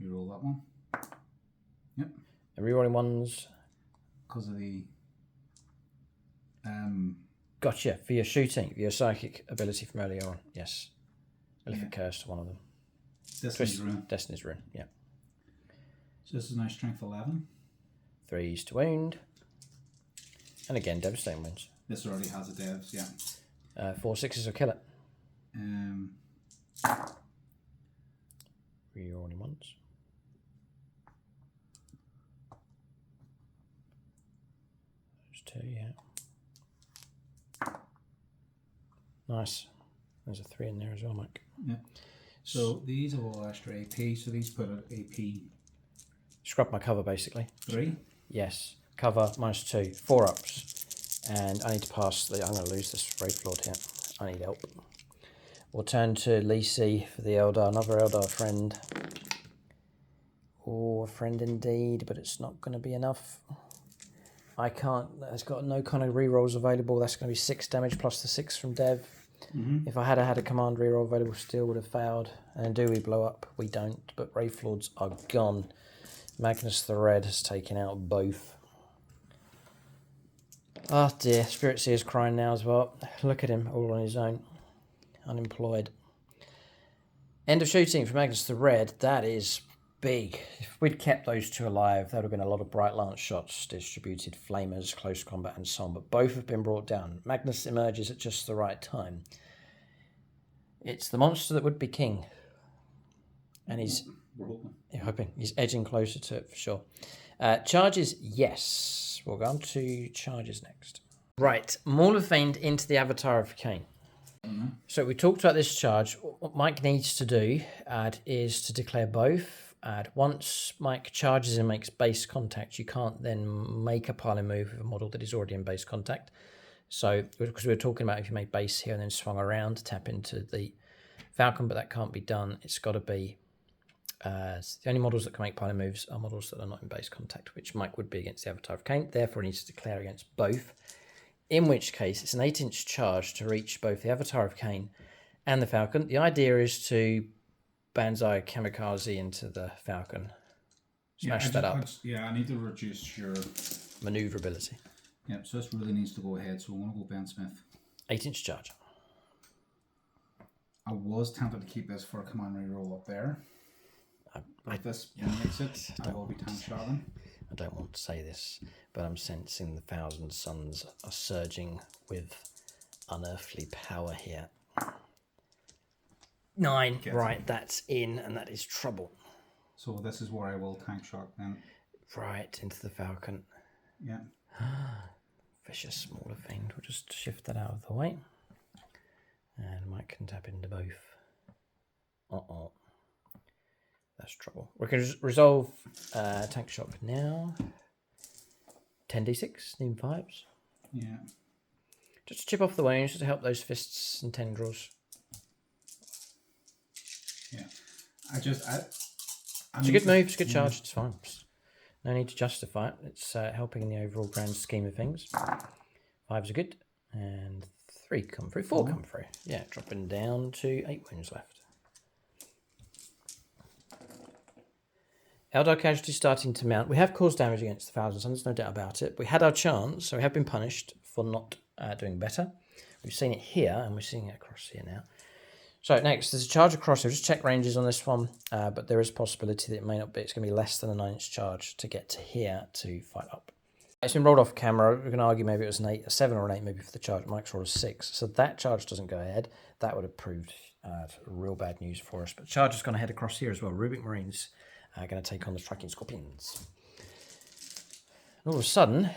Reroll that one. Yep. And rerolling ones. Because of the Gotcha. For your shooting, your psychic ability from earlier on. Yes. Elephant Curse to one of them. Destiny's Rune. Destiny's Rune, yeah. So this is now strength 11. 3s to wound. And again, Devastating Wounds. This already has a devs, yeah. 4 6s will kill it. Rerolling ones. Those 2, yeah. Nice. There's a 3 in there as well, Mike. Yeah. So these are all extra AP, so these put at AP Scrub my cover, basically. 3. Yes. Cover -2. 4 ups. And I need to pass the... I'm going to lose this Wraith Lord here. I need help. We'll turn to Lisi for the Eldar. Another Eldar friend. Oh, a friend indeed, but it's not going to be enough. I can't... It's got no kind of rerolls available. That's going to be 6 damage plus the 6 from Dev. If I had had a command reroll available, still would have failed. And do we blow up? We don't, but Wraith Lords are gone. Magnus the Red has taken out both. Oh dear, Spirit Seer's crying now as well. Look at him, all on his own. Unemployed. End of shooting for Magnus the Red. That is big. If we'd kept those 2 alive, there would have been a lot of Bright Lance shots, distributed flamers, close combat and so on, but both have been brought down. Magnus emerges at just the right time. It's the monster that would be king. And he's... We're hoping. Yeah, hoping. He's edging closer to it for sure. Charges, yes. We'll go on to charges next. Right, Maul of Fiend into the Avatar of Cain. So we talked about this charge. What Mike needs to do is to declare both. Once Mike charges and makes base contact, you can't then make a piling move with a model that is already in base contact. So, because we were talking about if you make base here and then swung around to tap into the Falcon, but that can't be done. It's got to be... the only models that can make piling moves are models that are not in base contact, which Mike would be against the Avatar of Cain. Therefore, he needs to declare against both. In which case, it's an 8-inch charge to reach both the Avatar of Cain and the Falcon. The idea is to Banzai Kamikaze into the Falcon. Smash that up. I need to reduce your... Maneuverability. Yeah, so this really needs to go ahead, so I'm going to go Ben Smith. 8-inch charge. I was tempted to keep this for a command reroll up there. If this makes it, I will be tank shotting. I don't want to say this, but I'm sensing the Thousand Suns are surging with unearthly power here. 9, right, that's in, and that is trouble. So this is where I will tank shot then. Right, into the Falcon. Yeah. Vicious smaller fiend. We'll just shift that out of the way. And Mike can tap into both. Uh-oh. That's trouble. We can resolve tank shot for now. 10d6, needing 5s. Yeah. Just to chip off the wounds, just to help those fists and tendrils. It's a good move, it's a good charge, it's fine. No need to justify it. It's helping in the overall grand scheme of things. 5s are good, and 3 come through, 4 come through. Yeah, dropping down to 8 wounds left. Eldar casualty starting to mount. We have caused damage against the Thousand Suns, no doubt about it. We had our chance, so we have been punished for not doing better. We've seen it here, and we're seeing it across here now. So next, there's a charge across here. Just check ranges on this one, but there is a possibility that it may not be. It's going to be less than a 9-inch charge to get to here to fight up. It's been rolled off camera. We're going to argue maybe it was a 7 or an 8 maybe for the charge. Mike's rolled a 6. So that charge doesn't go ahead. That would have proved real bad news for us. But the charge is going to head across here as well. Rubik Marines are going to take on the Striking Scorpions. All of a sudden,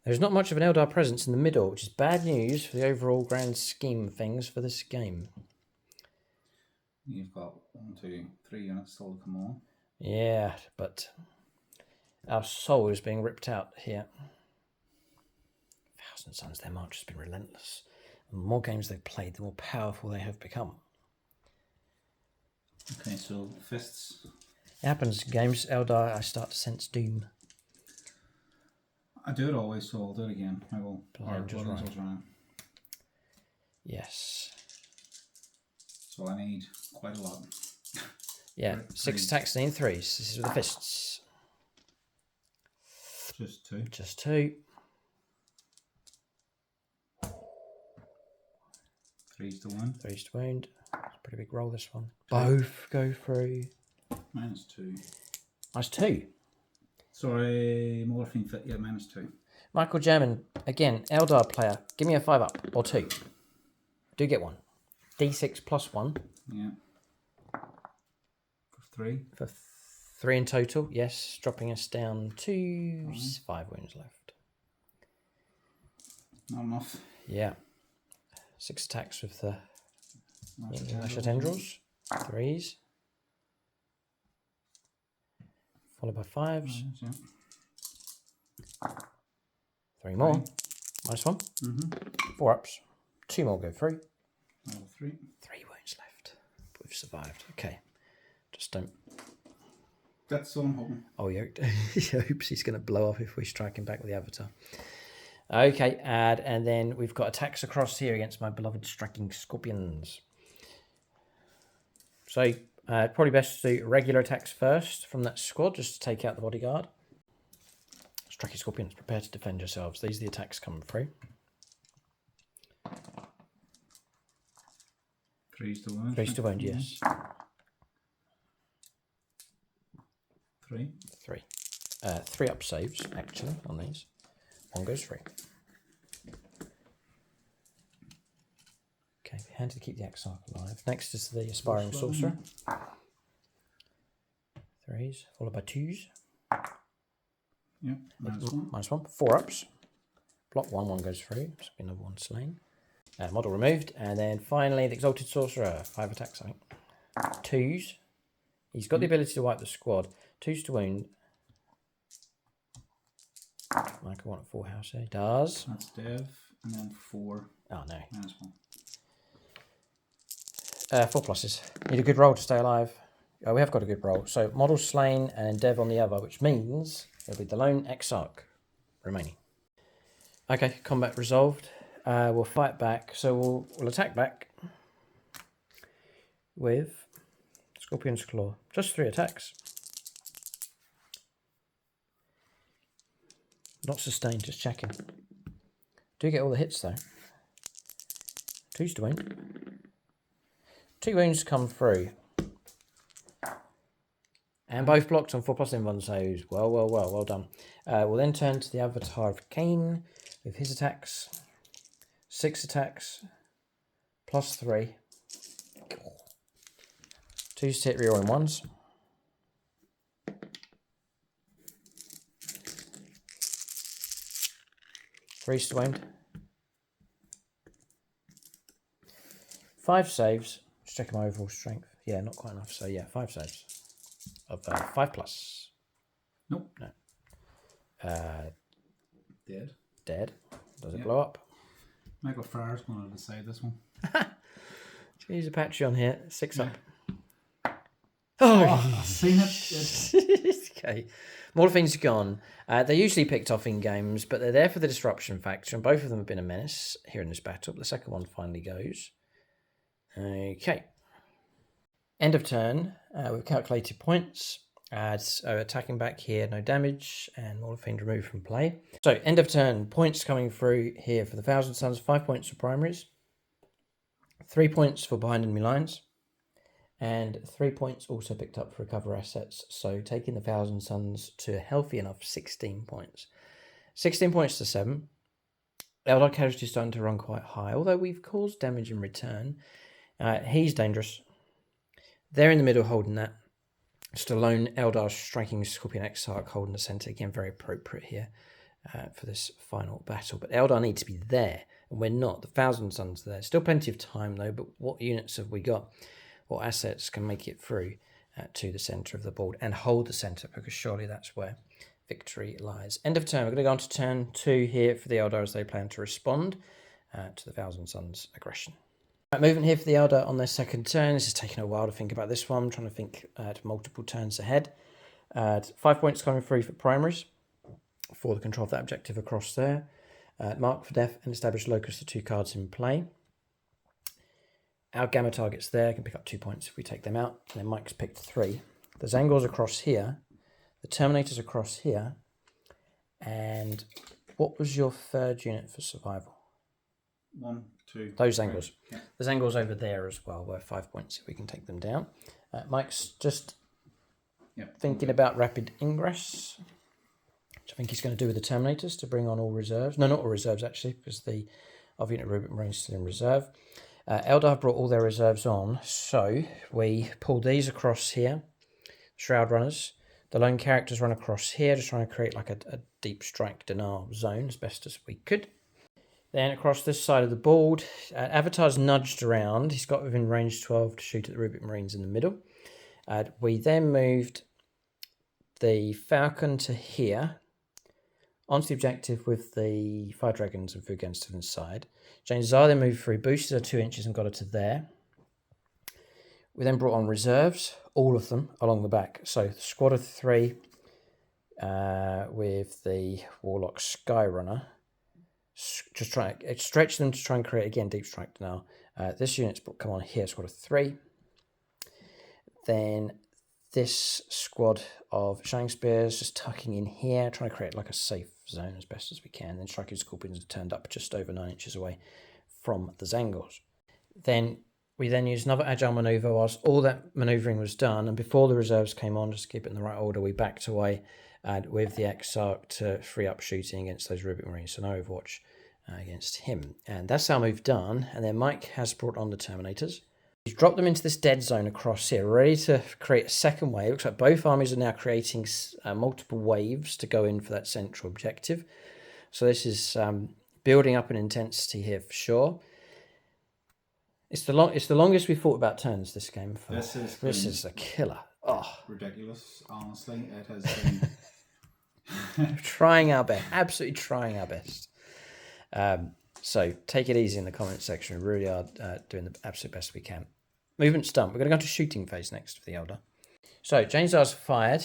there's not much of an Eldar presence in the middle, which is bad news for the overall grand scheme of things for this game. You've got 1, 2, 3 units still to come on. Yeah, but our soul is being ripped out here. Thousand Suns, their march has been relentless. The more games they've played, the more powerful they have become. Okay, so fists. It happens in games, Eldar, I start to sense doom. I do it always, so I'll do it again. I will. Blood Angels Ryan. Yes. So I need quite a lot. Yeah, 6 attacks and 3s. This is with the fists. Just 2. Just 2. 3s to wound. 3s to wound. It's a pretty big roll, this one. Both go through. -2. -2. Sorry, morphine fit. Yeah, -2. Michael German, again, Eldar player. Give me a 5-up or 2. Do get 1. D6 plus 1. Yeah. For 3. For 3 in total, yes. Dropping us down to 5 wounds left. Not enough. Yeah. 6 attacks with the Lasher Tendrils. 3s. Followed by 5s. Yeah. 3 more. -1. 4 ups. 2 more go through. Level 3. 3 wounds left. We've survived. Okay. Just don't. That's what I'm hoping. Oh, he hopes he's going to blow up if we strike him back with the Avatar. Okay, and then we've got attacks across here against my beloved Striking Scorpions. So, probably best to do regular attacks first from that squad, just to take out the bodyguard. Striking Scorpions, prepare to defend yourselves. These are the attacks coming through. 3s to wound. 3s to wound, yes. 3. 3. 3 up saves, actually, on these. 1 goes through. Okay, handy to keep the Exarch alive. Next is the Aspiring Sorcerer. 3s, followed by 2s. Yep, -1. -1. 4 ups. Block 1, 1 goes through. So another 1 slain. Model removed. And then finally, the Exalted Sorcerer. 5 attacks, I think. 2s. He's got the ability to wipe the squad. 2s to wound. Michael want a 4 house here. Does. That's Dev. And then 4. Oh, no. -1. 4 pluses. Need a good roll to stay alive. Oh, we have got a good roll. So, model slain and then Dev on the other, which means it'll be the lone Exarch remaining. Okay, combat resolved. We'll fight back. So, we'll attack back with Scorpion's Claw. Just 3 attacks. Not sustained, just checking. Do get all the hits though. 2s to wound. 2 wounds come through. And both blocked on 4+ in1 saves. Well done. We'll then turn to the Avatar of Cain with his attacks. 6 attacks. +3. 2s to hit reroll in 1s. 3s to wound. 5 saves. Just checking my overall strength. Yeah, not quite enough. So yeah, 5 saves. Of 5+. Nope. No. Dead. Does it blow up? Michael Farr's going to decide this one. Use a Patreon here. 6 up. Oh, I've seen it. Okay. Morphing's gone. They're usually picked off in games, but they're there for the disruption factor, and both of them have been a menace here in this battle. But the second one finally goes. Okay. End of turn. We've calculated points. So attacking back here, no damage, and Morphing removed from play. So end of turn, points coming through here for the Thousand Suns, 5 points for primaries, 3 points for behind enemy lines, and 3 points also picked up for recover assets. So taking the Thousand Suns to a healthy enough 16 points. 16 points to 7. Eldar casualty is starting to run quite high, although we've caused damage in return. He's dangerous. They're in the middle holding that. Just a lone Eldar striking Scorpion Exarch holding the centre. Again, very appropriate here for this final battle. But Eldar need to be there, and we're not. The Thousand Suns are there. Still plenty of time, though, but what units have we got? What assets can make it through to the centre of the board and hold the centre? Because surely that's where victory lies. End of turn. We're going to go on to turn 2 here for the Eldar as they plan to respond to the Thousand Suns' aggression. Right, moving here for the Eldar on their second turn. This is taking a while to think about this one. I'm trying to think to multiple turns ahead. 5 points coming through for primaries for the control of that objective across there. Mark for death and establish locus, the 2 cards in play. Our gamma targets there can pick up 2 points if we take them out. And then Mike's picked 3. The Zangors across here. The Terminators across here. And what was your third unit for survival? 1, 2. Those Zangors. Yeah. The Zangors over there as well, worth 5 points if we can take them down. Mike's just thinking about rapid ingress, which I think he's going to do with the Terminators to bring on all reserves. No, not all reserves actually, because the other unit Rubik Marine is still in reserve. Eldar have brought all their reserves on, so we pull these across here. Shroud Runners. The lone characters run across here, just trying to create like a deep strike denial zone as best as we could. Then across this side of the board, Avatar's nudged around. He's got within range 12 to shoot at the Rubik Marines in the middle. We then moved the Falcon to here, onto the objective with the Fire Dragons and Fugans to the side. James Zar then moved through, boosted her 2 inches and got her to there. We then brought on reserves, all of them along the back. So the squad of 3 with the Warlock Skyrunner. Just try to stretch them to try and create again deep strike now. This unit's come on here, squad of 3. Then this squad of Shining Spears just tucking in here, trying to create like a safe zone as best as we can. Then Striking Scorpions are turned up just over 9 inches away from the Zangors. Then we use another agile manoeuvre whilst all that manoeuvring was done, and before the reserves came on, just to keep it in the right order, we backed away with the Exarch to free up shooting against those Rubik Marines. So no Overwatch against him. And that's our move done. And then Mike has brought on the Terminators. He's dropped them into this dead zone across here, ready to create a second wave. Looks like both armies are now creating multiple waves to go in for that central objective. So this is building up in intensity here for sure. It's the longest we've thought about turns this game. This is a killer. Oh, ridiculous! Honestly, it has been. Trying our best, absolutely trying our best. So take it easy in the comment section. We really are doing the absolute best we can. Movement's done. We're going to go to shooting phase next for the Eldar. So Jane Zar's fired.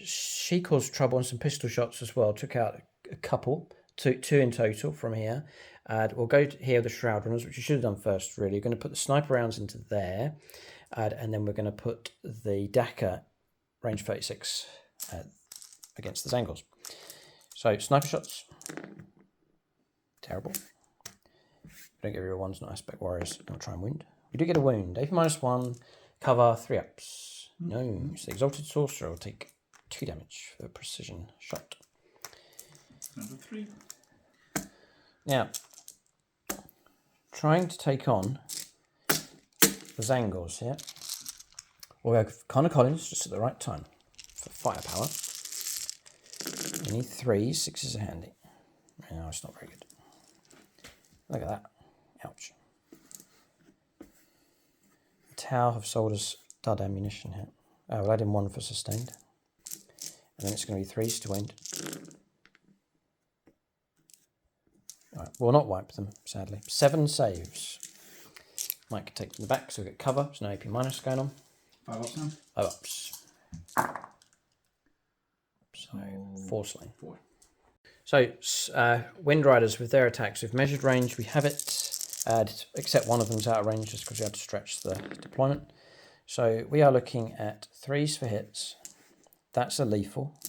She caused trouble on some pistol shots as well. Took out a couple, two in total from here. We'll go here with the Shroud Runners, which you should have done first, really. We're going to put the sniper rounds into there. And then we're going to put the Daka range 36 against the Zangors. So sniper shots. Terrible. We don't get real ones, not aspect warriors. Don't try and wound. We do get a wound. AP -1, cover 3 ups. No. So the Exalted Sorcerer will take 2 damage for a precision shot. Number 3. Now, trying to take on the Zangors here. We'll go for Connor Collins just at the right time for firepower. We need 3s, 6s are handy. No, it's not very good. Look at that. Ouch. The Tau have sold us dud ammunition here. We'll add in 1 for sustained. And then it's going to be 3s to wound. Right, we'll not wipe them, sadly. 7 saves. Mike can take them back, so we get cover. There's no AP minus going on. 5 ups then? 5 ups. So 4 slain. 4. So Wind Riders with their attacks, with measured range, we have it, except one of them's out of range just because we had to stretch the deployment. So we are looking at 3s for hits. That's a lethal.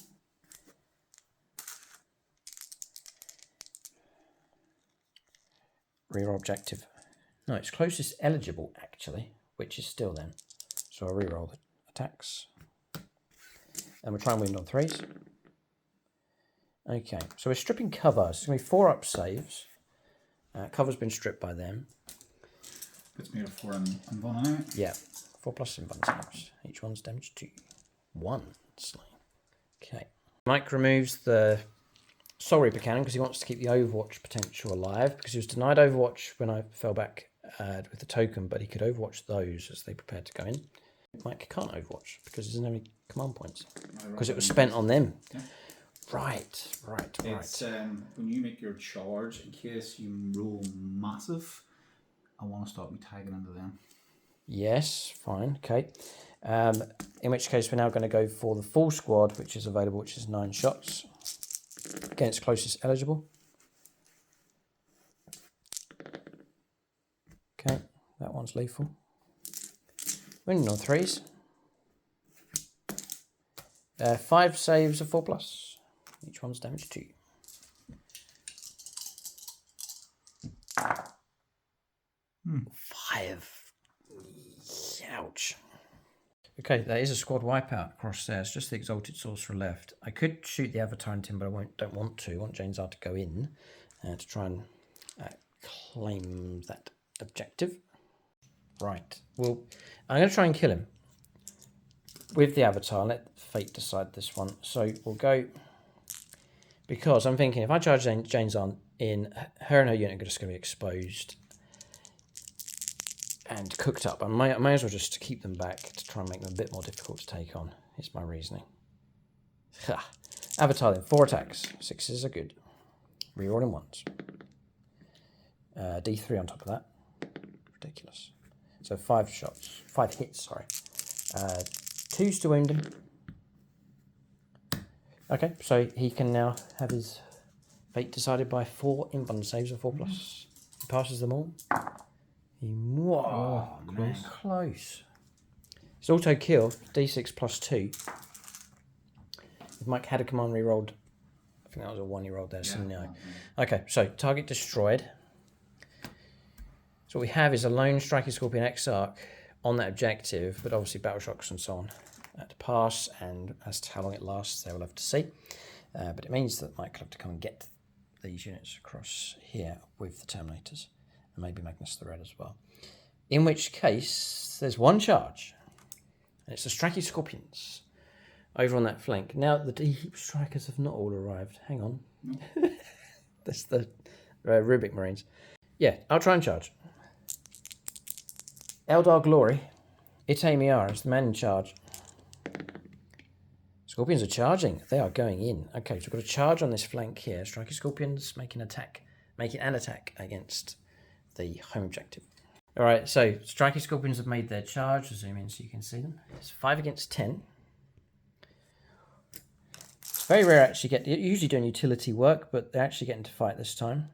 Reroll objective. No, it's closest eligible actually, which is still then. So I'll reroll the attacks. And we'll try and wind on 3s. Okay, so we're stripping cover. So it's going to be 4 up saves. Cover's been stripped by them. Puts me at 4 and 1 anyway. Yeah, 4+ in bun saves. Each one's damage 2. 1 slain. Okay. Mike removes the Soul Reaper cannon because he wants to keep the Overwatch potential alive, because he was denied Overwatch when I fell back with the token, but he could Overwatch those as they prepared to go in. Mike can't Overwatch because he doesn't have any command points because it was spent on them. Yeah. Right. It's when you make your charge, in case you roll massive, I want to stop you tagging into them. Yes, fine, okay. In which case we're now going to go for the full squad, which is available, which is 9 shots. Against closest eligible. Okay, that one's lethal. Winning on 3s. 5 saves of 4+. Each one's damage 2. Hmm. 5. Ouch. Okay, that is a squad wipeout across there. It's just the Exalted Sorcerer left. I could shoot the Avatar into him, but don't want to. I want Jane's Art to go in to try and claim that objective. Right. Well, I'm going to try and kill him with the Avatar. Let fate decide this one. So we'll go, because I'm thinking if I charge Jane's Art in, her and her unit are just going to be exposed and cooked up. I may as well just keep them back to try and make them a bit more difficult to take on. It's my reasoning. Avatar then, 4 attacks. 6s are good. Rerolling 1s. D3 on top of that. Ridiculous. So 5 shots. 5 hits, sorry. 2s to wound him. Okay, so he can now have his fate decided by 4 invuln saves of 4+. He passes them all. Whoa, nice. Close. It's auto kill, D6 +2. If Mike had a command rerolled, I think that was a 1 he rolled there, so no. Okay, so target destroyed. So what we have is a lone Striking Scorpion Exarch on that objective, but obviously battle shocks and so on to pass, and as to how long it lasts, they will have to see. But it means that Mike will have to come and get these units across here with the Terminators. And maybe Magnus the Red as well. In which case, there's 1 charge. And it's the Strachey Scorpions over on that flank. Now, the Deep Strikers have not all arrived. Hang on. No. That's the Rubik Marines. Yeah, I'll try and charge. Eldar Glory. Ite Miara is the man in charge. Scorpions are charging. They are going in. Okay, so we've got a charge on this flank here. Strachey Scorpions making an attack against the home objective. All right, so Strachey Scorpions have made their charge. I'll zoom in so you can see them. It's 5 against 10. It's very rare actually usually doing utility work, but they're actually getting to fight this time.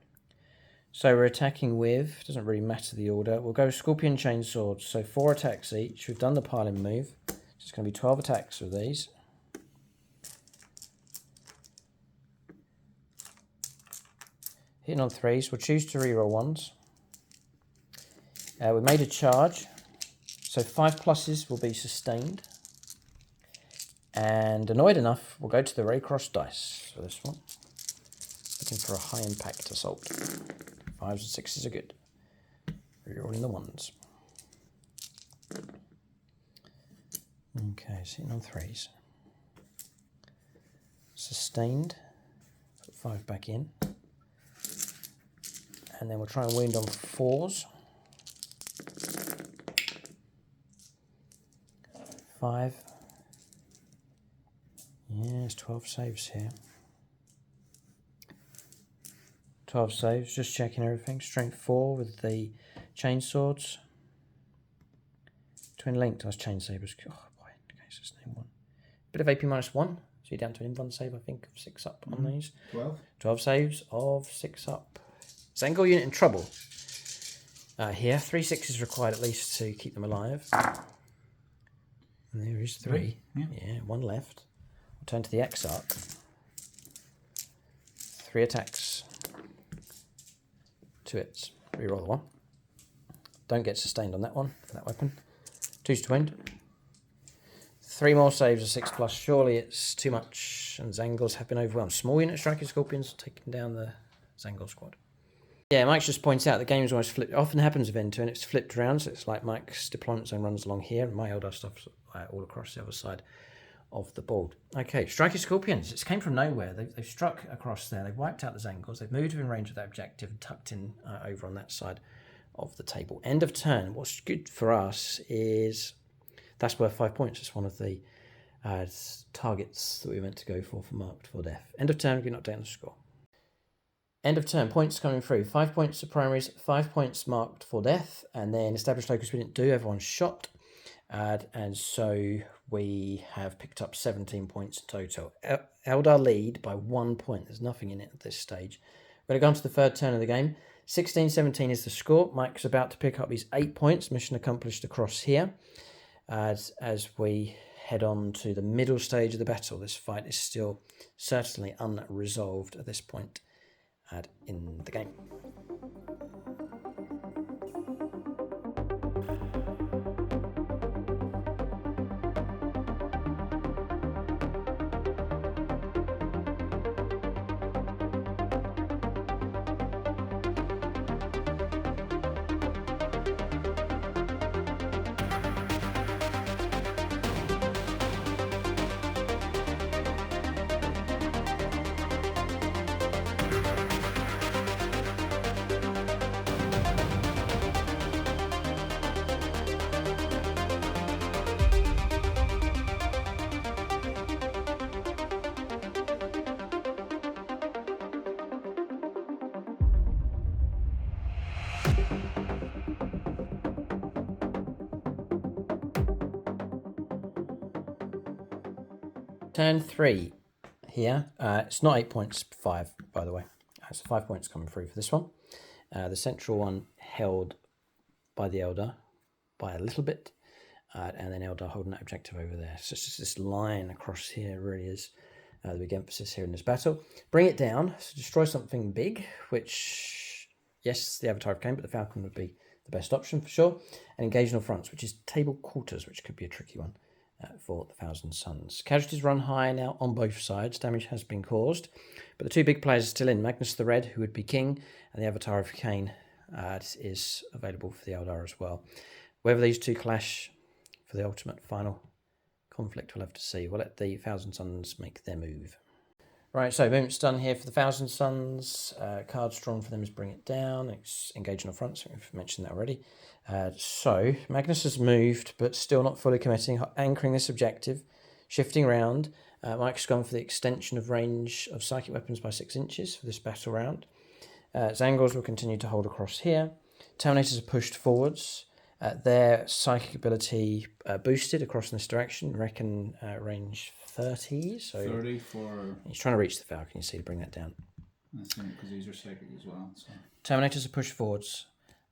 So we're attacking with, doesn't really matter the order. We'll go Scorpion Chain Swords. So 4 attacks each. We've done the piling move. So it's going to be 12 attacks with these. Hitting on 3s. We'll choose to reroll 1s. We made a charge, so 5 pluses will be sustained. And annoyed enough, we'll go to the Raycross dice for this one. Looking for a high impact assault. 5s and 6s are good. Rerolling the 1s. Okay, sitting on 3s. Sustained. Put 5 back in. And then we'll try and wound on 4s. 5. Yes, 12 saves here. 12 saves, just checking everything. Strength 4 with the chain swords. Twin linked. I was chain sabers. Oh boy. Okay, so it's name 1. Bit of AP -1. So you're down to an invuln save, I think, of 6 up on these. 12. 12 saves of 6 up. Zangor unit in trouble. Here, 3 6s required at least to keep them alive. And there is 3. Yeah, 1 left. We'll turn to the Exarch. 3 attacks. 2 hits. Reroll the 1. Don't get sustained on that one for that weapon. 2's twinned. 3 more saves of 6+. Surely it's too much, and Zangors have been overwhelmed. Small unit striker scorpions taking down the Zangor squad. Yeah, Mike's just points out the game's always flipped. It often happens with N2 and it's flipped around, so it's like Mike's deployment zone runs along here, and my Eldar stuff's all across the other side of the board. Okay, striker scorpions. It's came from nowhere. They've struck across there. They've wiped out the Zangors. They've moved within range of that objective and tucked in over on that side of the table. End of turn. What's good for us is that's worth 5 points. It's one of the targets that we were meant to go for marked for death. End of turn, we can update on the score. End of turn, points coming through. 5 points to primaries, 5 points marked for death, and then established locus we didn't do, everyone's shot. And so we have picked up 17 points in total. Eldar lead by 1 point. There's nothing in it at this stage. We're going to go on to the third turn of the game. 16-17 is the score. Mike's about to pick up his 8 points. Mission accomplished across here. As we head on to the middle stage of the battle. This fight is still certainly unresolved at this point in the game. Turn 3 here. It's not 8 points, 5, by the way. So 5 points coming through for this one. The central one held by the Eldar by a little bit. And then Eldar holding that objective over there. So it's just this line across here really is the big emphasis here in this battle. Bring it down. So destroy something big, which, yes, the Avatar came, but the Falcon would be the best option for sure. And engage on fronts, which is table quarters, which could be a tricky one. For the Thousand Suns. Casualties run high now on both sides. Damage has been caused. But the 2 big players are still in. Magnus the Red, who would be king, and the Avatar of Cain is available for the Eldar as well. Whether these 2 clash for the ultimate final conflict, we'll have to see. We'll let the Thousand Suns make their move. Right, so movement's done here for the Thousand Suns. Cards drawn for them is Bring It Down. It's Engage on the front, so we've mentioned that already. So Magnus has moved, but still not fully committing, anchoring this objective, shifting around. Mike's gone for the extension of range of psychic weapons by 6 inches for this battle round. Zangors will continue to hold across here. Terminators are pushed forwards. Their psychic ability boosted across in this direction. Reckon range 30. So 30 for... He's trying to reach the Falcon, you see, to bring that down. That's because these are psychic as well. So. Terminators are pushed forwards.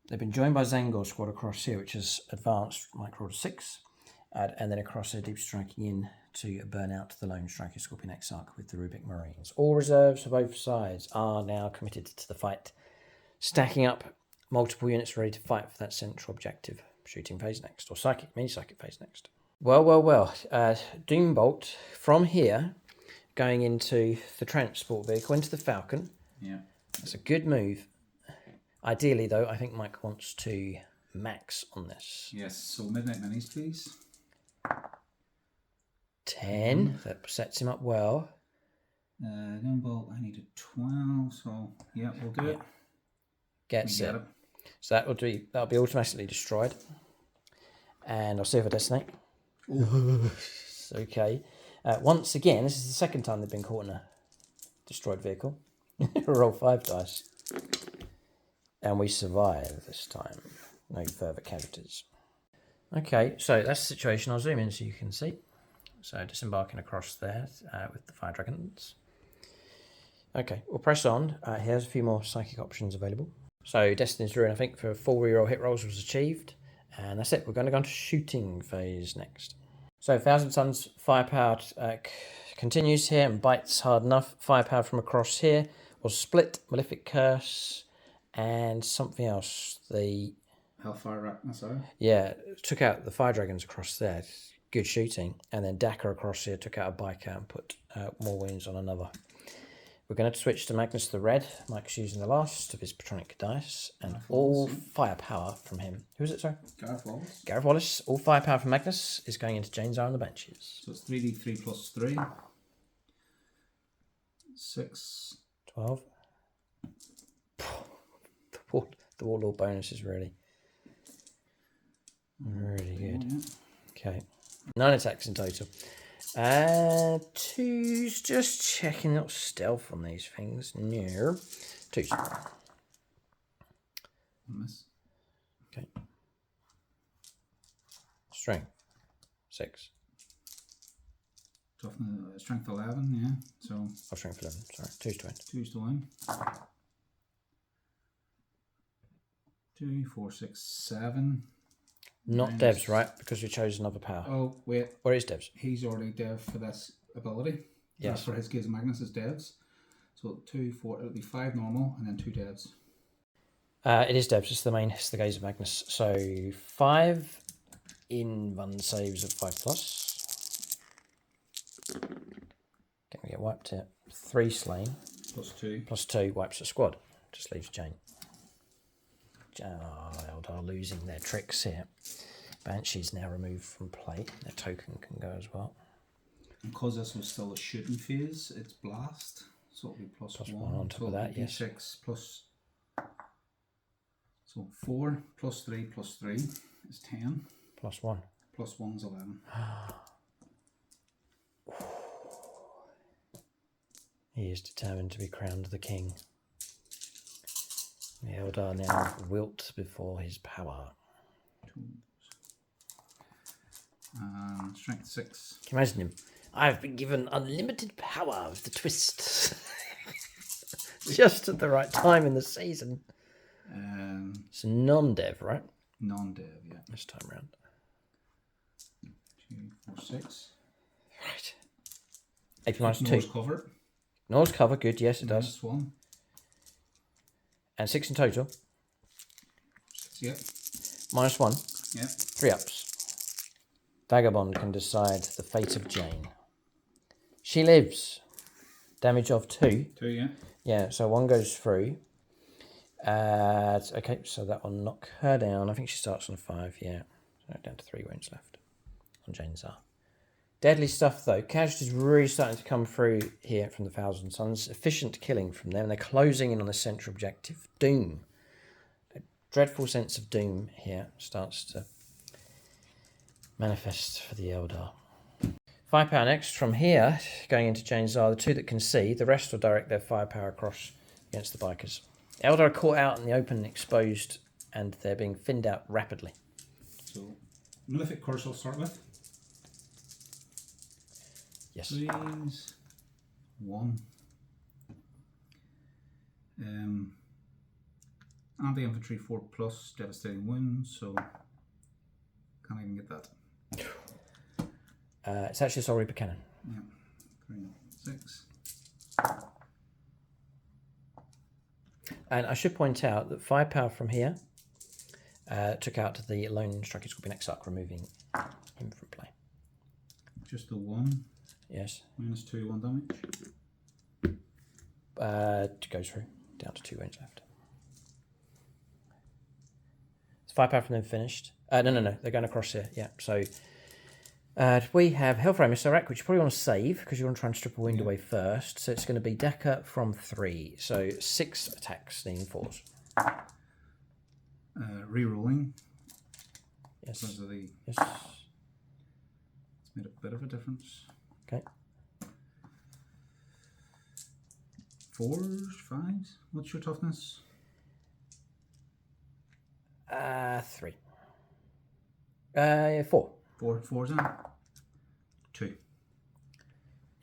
They've been joined by Zangor squad across here, which has advanced micro 6, and then across here, deep striking in to burn out the lone striker Scorpion Exarch with the Rubik Marines. All reserves for both sides are now committed to the fight, stacking up multiple units ready to fight for that central objective. Shooting phase next, or mini psychic phase next. Well. Doombolt from here, going into the transport vehicle, into the Falcon. Yeah. That's a good move. Ideally, though, I think Mike wants to max on this. Yes, so Midnight Minis, please. 10. That sets him up well. Doombolt, I need a 12, so yeah, we'll do it. Gets it. So that'll be automatically destroyed. And I'll see if I detonate. Okay. Once again, this is the second time they've been caught in a destroyed vehicle. Roll 5 dice. And we survive this time. No further casualties. Okay, so that's the situation. I'll zoom in so you can see. So disembarking across there with the fire dragons. Okay, we'll press on. Here's a few more psychic options available. So Destiny's Ruin, I think, for full reroll hit rolls was achieved. And that's it. We're going to go into shooting phase next. So 1,000 Suns firepower continues here and bites hard enough. Firepower from across here was split, Malefic Curse, and something else. The Hellfire Arachnosaur. Yeah, took out the fire dragons across there. Good shooting. And then Dakar across here took out a biker and put more wounds on another. We're going to switch to Magnus the Red. Mike's using the last of his Patronic dice. And all firepower from him. Who is it, sorry? Gareth Wallace. Gareth Wallace. All firepower from Magnus is going into Jane's Eye on the benches. So it's 3d3 plus 3. 6. 12. The Warlord bonus is really good. Yeah. Okay. 9 attacks in total. 2's just checking out stealth on these things. No. 2's. Miss. Okay. Strength. 6. Toughness, strength 11, yeah. So. Oh, strength 11. Sorry. 2's to win. 2's to win. 2, 4, 6, 7. Not Dev's, right? Because we chose another power. Oh, wait. Or is Dev's? He's already Dev for this ability. Yes. For his Gaze of Magnus is Dev's. So 2, 4, it'll be 5 normal and then 2 Dev's. It is Dev's. It's the Gaze of Magnus. So 5 in run saves of 5+. Can we get wiped here? 3 slain. +2. +2 wipes the squad. Just leaves Jane. Eldar losing their tricks here. Banshee's now removed from play. Their token can go as well. And because this was still a shooting phase, it's blast. So it'll be plus one on top of that, yes. D6 plus. So 4 plus 3 plus 3 is 10. +1. Plus 1's 11. He is determined to be crowned the king. The Eldar now wilt before his power. Strength 6. Can you imagine him? I've been given unlimited power with the twist. Just at the right time in the season. It's non-dev, right? Non-dev, yeah. This time round. 2, 4, 6. Right. AP minus 2. Norse cover. Norse cover, good, yes it does. -1. And 6 in total. 6, yeah. -1. Yeah. 3 ups. Vagabond can decide the fate of Jane. She lives. Damage of 2. 2, yeah. Yeah, so 1 goes through. Okay, so that will knock her down. I think she starts on 5, yeah. So down to 3 wounds left on Jane's Eye. Deadly stuff, though. Casualties really starting to come through here from the 1,000 Suns. Efficient killing from them. They're closing in on the central objective. Doom. A dreadful sense of doom here starts to manifest for the Eldar. Firepower next. From here, going into Jane's Eye, the 2 that can see, the rest will direct their firepower across against the bikers. Eldar are caught out in the open and exposed, and they're being thinned out rapidly. So, Malefic Curse I'll start with. Yes. 3's 1. Anti-infantry 4+, devastating wounds, so can't even get that. It's actually a Soul Reaper cannon. Yeah. 3, 6. And I should point out that firepower from here took out the lone striker Scorpion Exarch, removing him from play. Just the 1. Yes. -2, 1 damage. Goes through. Down to 2 wounds left. Is firepower from them finished? No. They're going across here. Yeah. So we have Hellfire Misarach, which you probably want to save because you want to try and strip a wound away first. So it's going to be Decker from 3. So 6 attacks, needing 4s. Rerolling. Yes. Because of the. Yes. It's made a bit of a difference. Okay. 4s, 5s. What's your toughness? 3. 4. Four's in. 2.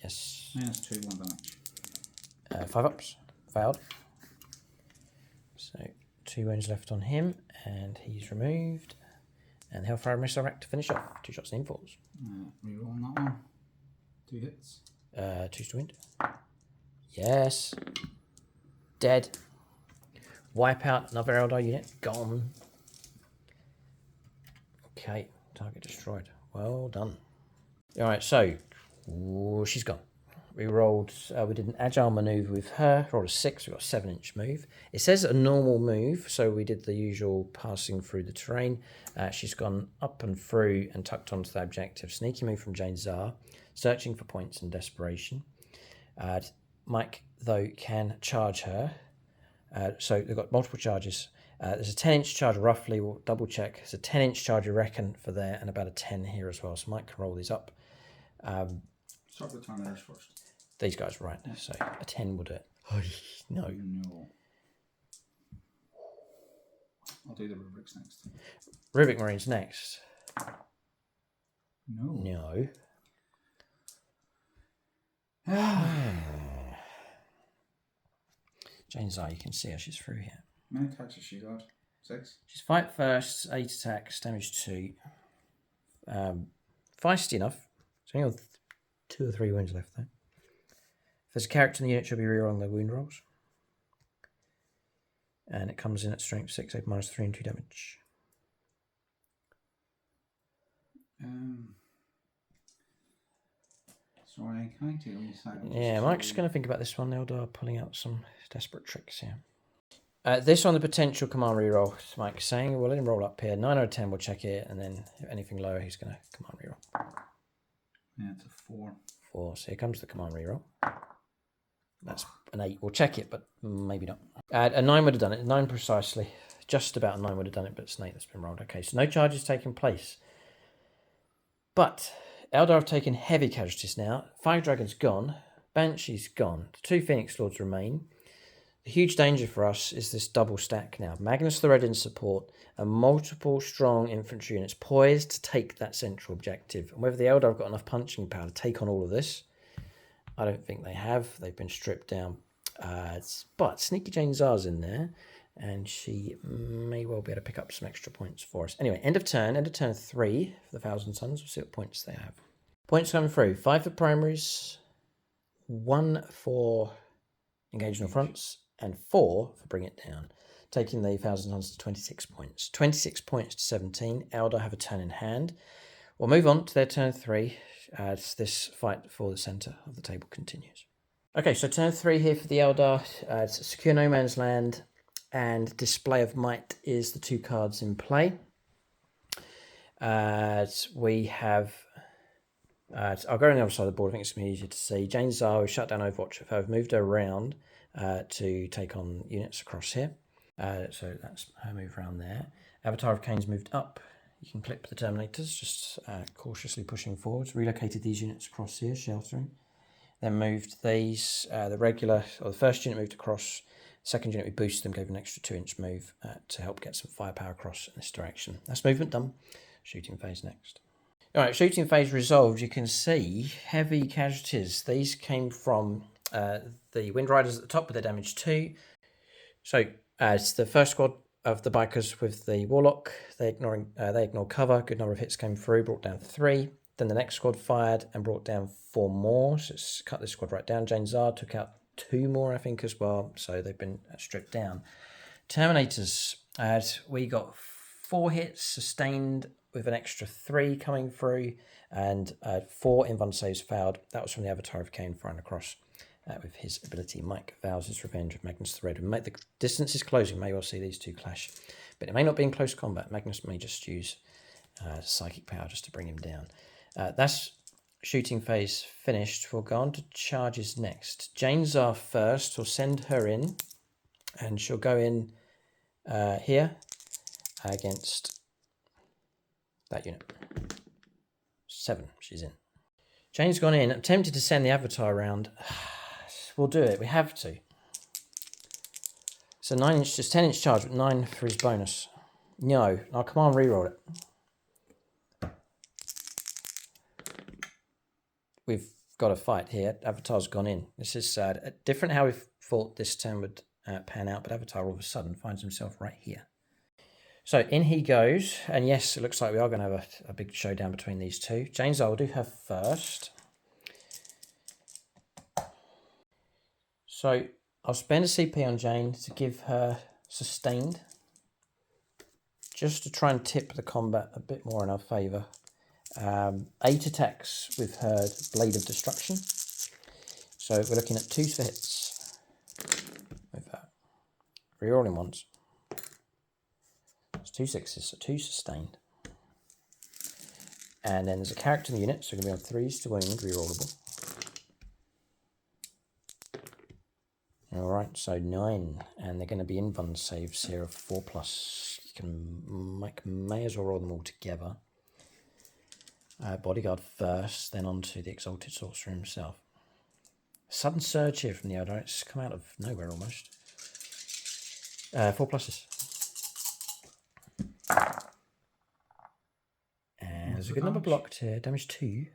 Yes. -2, 1 damage. 5 ups. Failed. So 2 wounds left on him, and he's removed. And Hellfire Resurrect to finish off. 2 shots and falls. Reroll on that one. 2 hits. 2 to wind. Yes. Dead. Wipe out another Eldar unit. Gone. Okay. Target destroyed. Well done. Alright, so she's gone. We rolled, we did an agile maneuver with her, rolled a 6, we got a 7-inch move. It says a normal move, so we did the usual passing through the terrain. She's gone up and through and tucked onto the objective. Sneaky move from Jane Czar, searching for points in desperation. Mike, though, can charge her. So they've got multiple charges. There's a 10-inch charge roughly, we'll double check. There's a 10-inch charge, I reckon, for there, and about a 10 here as well. So Mike can roll these up. Start with Terminators first. These guys, right. So a 10 will do it. Oh, no. No. I'll do the rubrics next. Rubric Marines next. No. No. Jane Czar, you can see her. She's through here. How many attacks has she got? 6? She's fight first, 8 attacks, damage 2. Feisty enough. She's only got 2 or 3 wounds left though. If there's a character in the unit, she'll be rerolling their wound rolls. And it comes in at strength 6, 8 minus 3 and 2 damage. Sorry, can I take a wee second? Yeah, Mike's going to think about this one. Eldar pulling out some desperate tricks here. This on the potential command reroll, Mike's saying. We'll let him roll up here. 9 out of 10, we'll check it. And then if anything lower, he's going to command reroll. Yeah, it's a 4. 4, so here comes the command reroll. That's an 8. We'll check it, but maybe not. A 9 would have done it. 9 precisely. Just about a 9 would have done it, but it's an 8 that's been rolled. Okay, so no charges taking place. But Eldar have taken heavy casualties now. Fire Dragon's gone. Banshee's gone. The 2 Phoenix Lords remain. The huge danger for us is this double stack now. Magnus the Red in support and multiple strong infantry units poised to take that central objective. And whether the Eldar have got enough punching power to take on all of this, I don't think they have. They've been stripped down. But Sneaky Jane Czar's in there, and she may well be able to pick up some extra points for us. Anyway, end of turn 3 for the Thousand Suns. We'll see what points they have. Points coming through. 5 for primaries, 1 for engaging fronts, and 4 for bring it down, taking the Thousand Suns to 26 points. 26 points to 17. Eldar have a turn in hand. We'll move on to their turn 3 as this fight for the centre of the table continues. Okay, so turn 3 here for the Eldar. Secure No Man's Land and Display of Might is the 2 cards in play. We have... I'll go on the other side of the board. I think it's going to be easier to see. Jane Czar has shut down Overwatch. I've moved her around to take on units across here. So that's her move around there. Avatar of Cain's moved up. You can clip the Terminators, just cautiously pushing forwards. Relocated these units across here, sheltering. Then moved these, the regular, or the first unit moved across. Second unit, we boosted them, gave an extra 2-inch move to help get some firepower across in this direction. That's movement done. Shooting phase next. All right, shooting phase resolved. You can see heavy casualties. These came from the Wind Riders at the top with their damage 2. So it's the first squad of the bikers with the Warlock. They ignored cover. Good number of hits came through, brought down 3. Then the next squad fired and brought down 4 more. So it's cut this squad right down. Jane Czar took out 2 more, I think, as well. So they've been stripped down. Terminators. We got 4 hits sustained with an extra 3 coming through, and 4 invuln saves failed. That was from the Avatar of Cain firing across with his ability. Mike vows his revenge with Magnus the Red. The distance is closing. May well see these 2 clash, but it may not be in close combat. Magnus may just use psychic power just to bring him down. That's shooting phase finished. We'll go on to charges next. Jane Czar first. We'll send her in, and she'll go in here against that unit. 7, she's in. Jane's gone in. I'm tempted to send the Avatar around. We'll do it. We have to. So 10-inch charge, but 9 for his bonus. No, I'll command reroll it. we've got a fight here. Avatar's gone in. This is different how we thought this turn would pan out, but Avatar all of a sudden finds himself right here. So in he goes, and yes, it looks like we are going to have a big showdown between these two. Jane's I will do her first. So I'll spend a CP on Jane to give her sustained, just to try and tip the combat a bit more in our favour. 8 attacks with her Blade of Destruction. So we're looking at 2s for hits with that. Rerolling once. It's 2 6s, so 2 sustained. And then there's a character in the unit, so we're going to be on 3s to wound, rerollable. Alright, so 9. And they're going to be invuln saves here of 4+. You may as well roll them all together. Bodyguard first, then on to the Exalted Sorcerer himself. Sudden surge here from the Eldari. It's come out of nowhere almost. 4+. And there's a good number blocked here. Damage 2.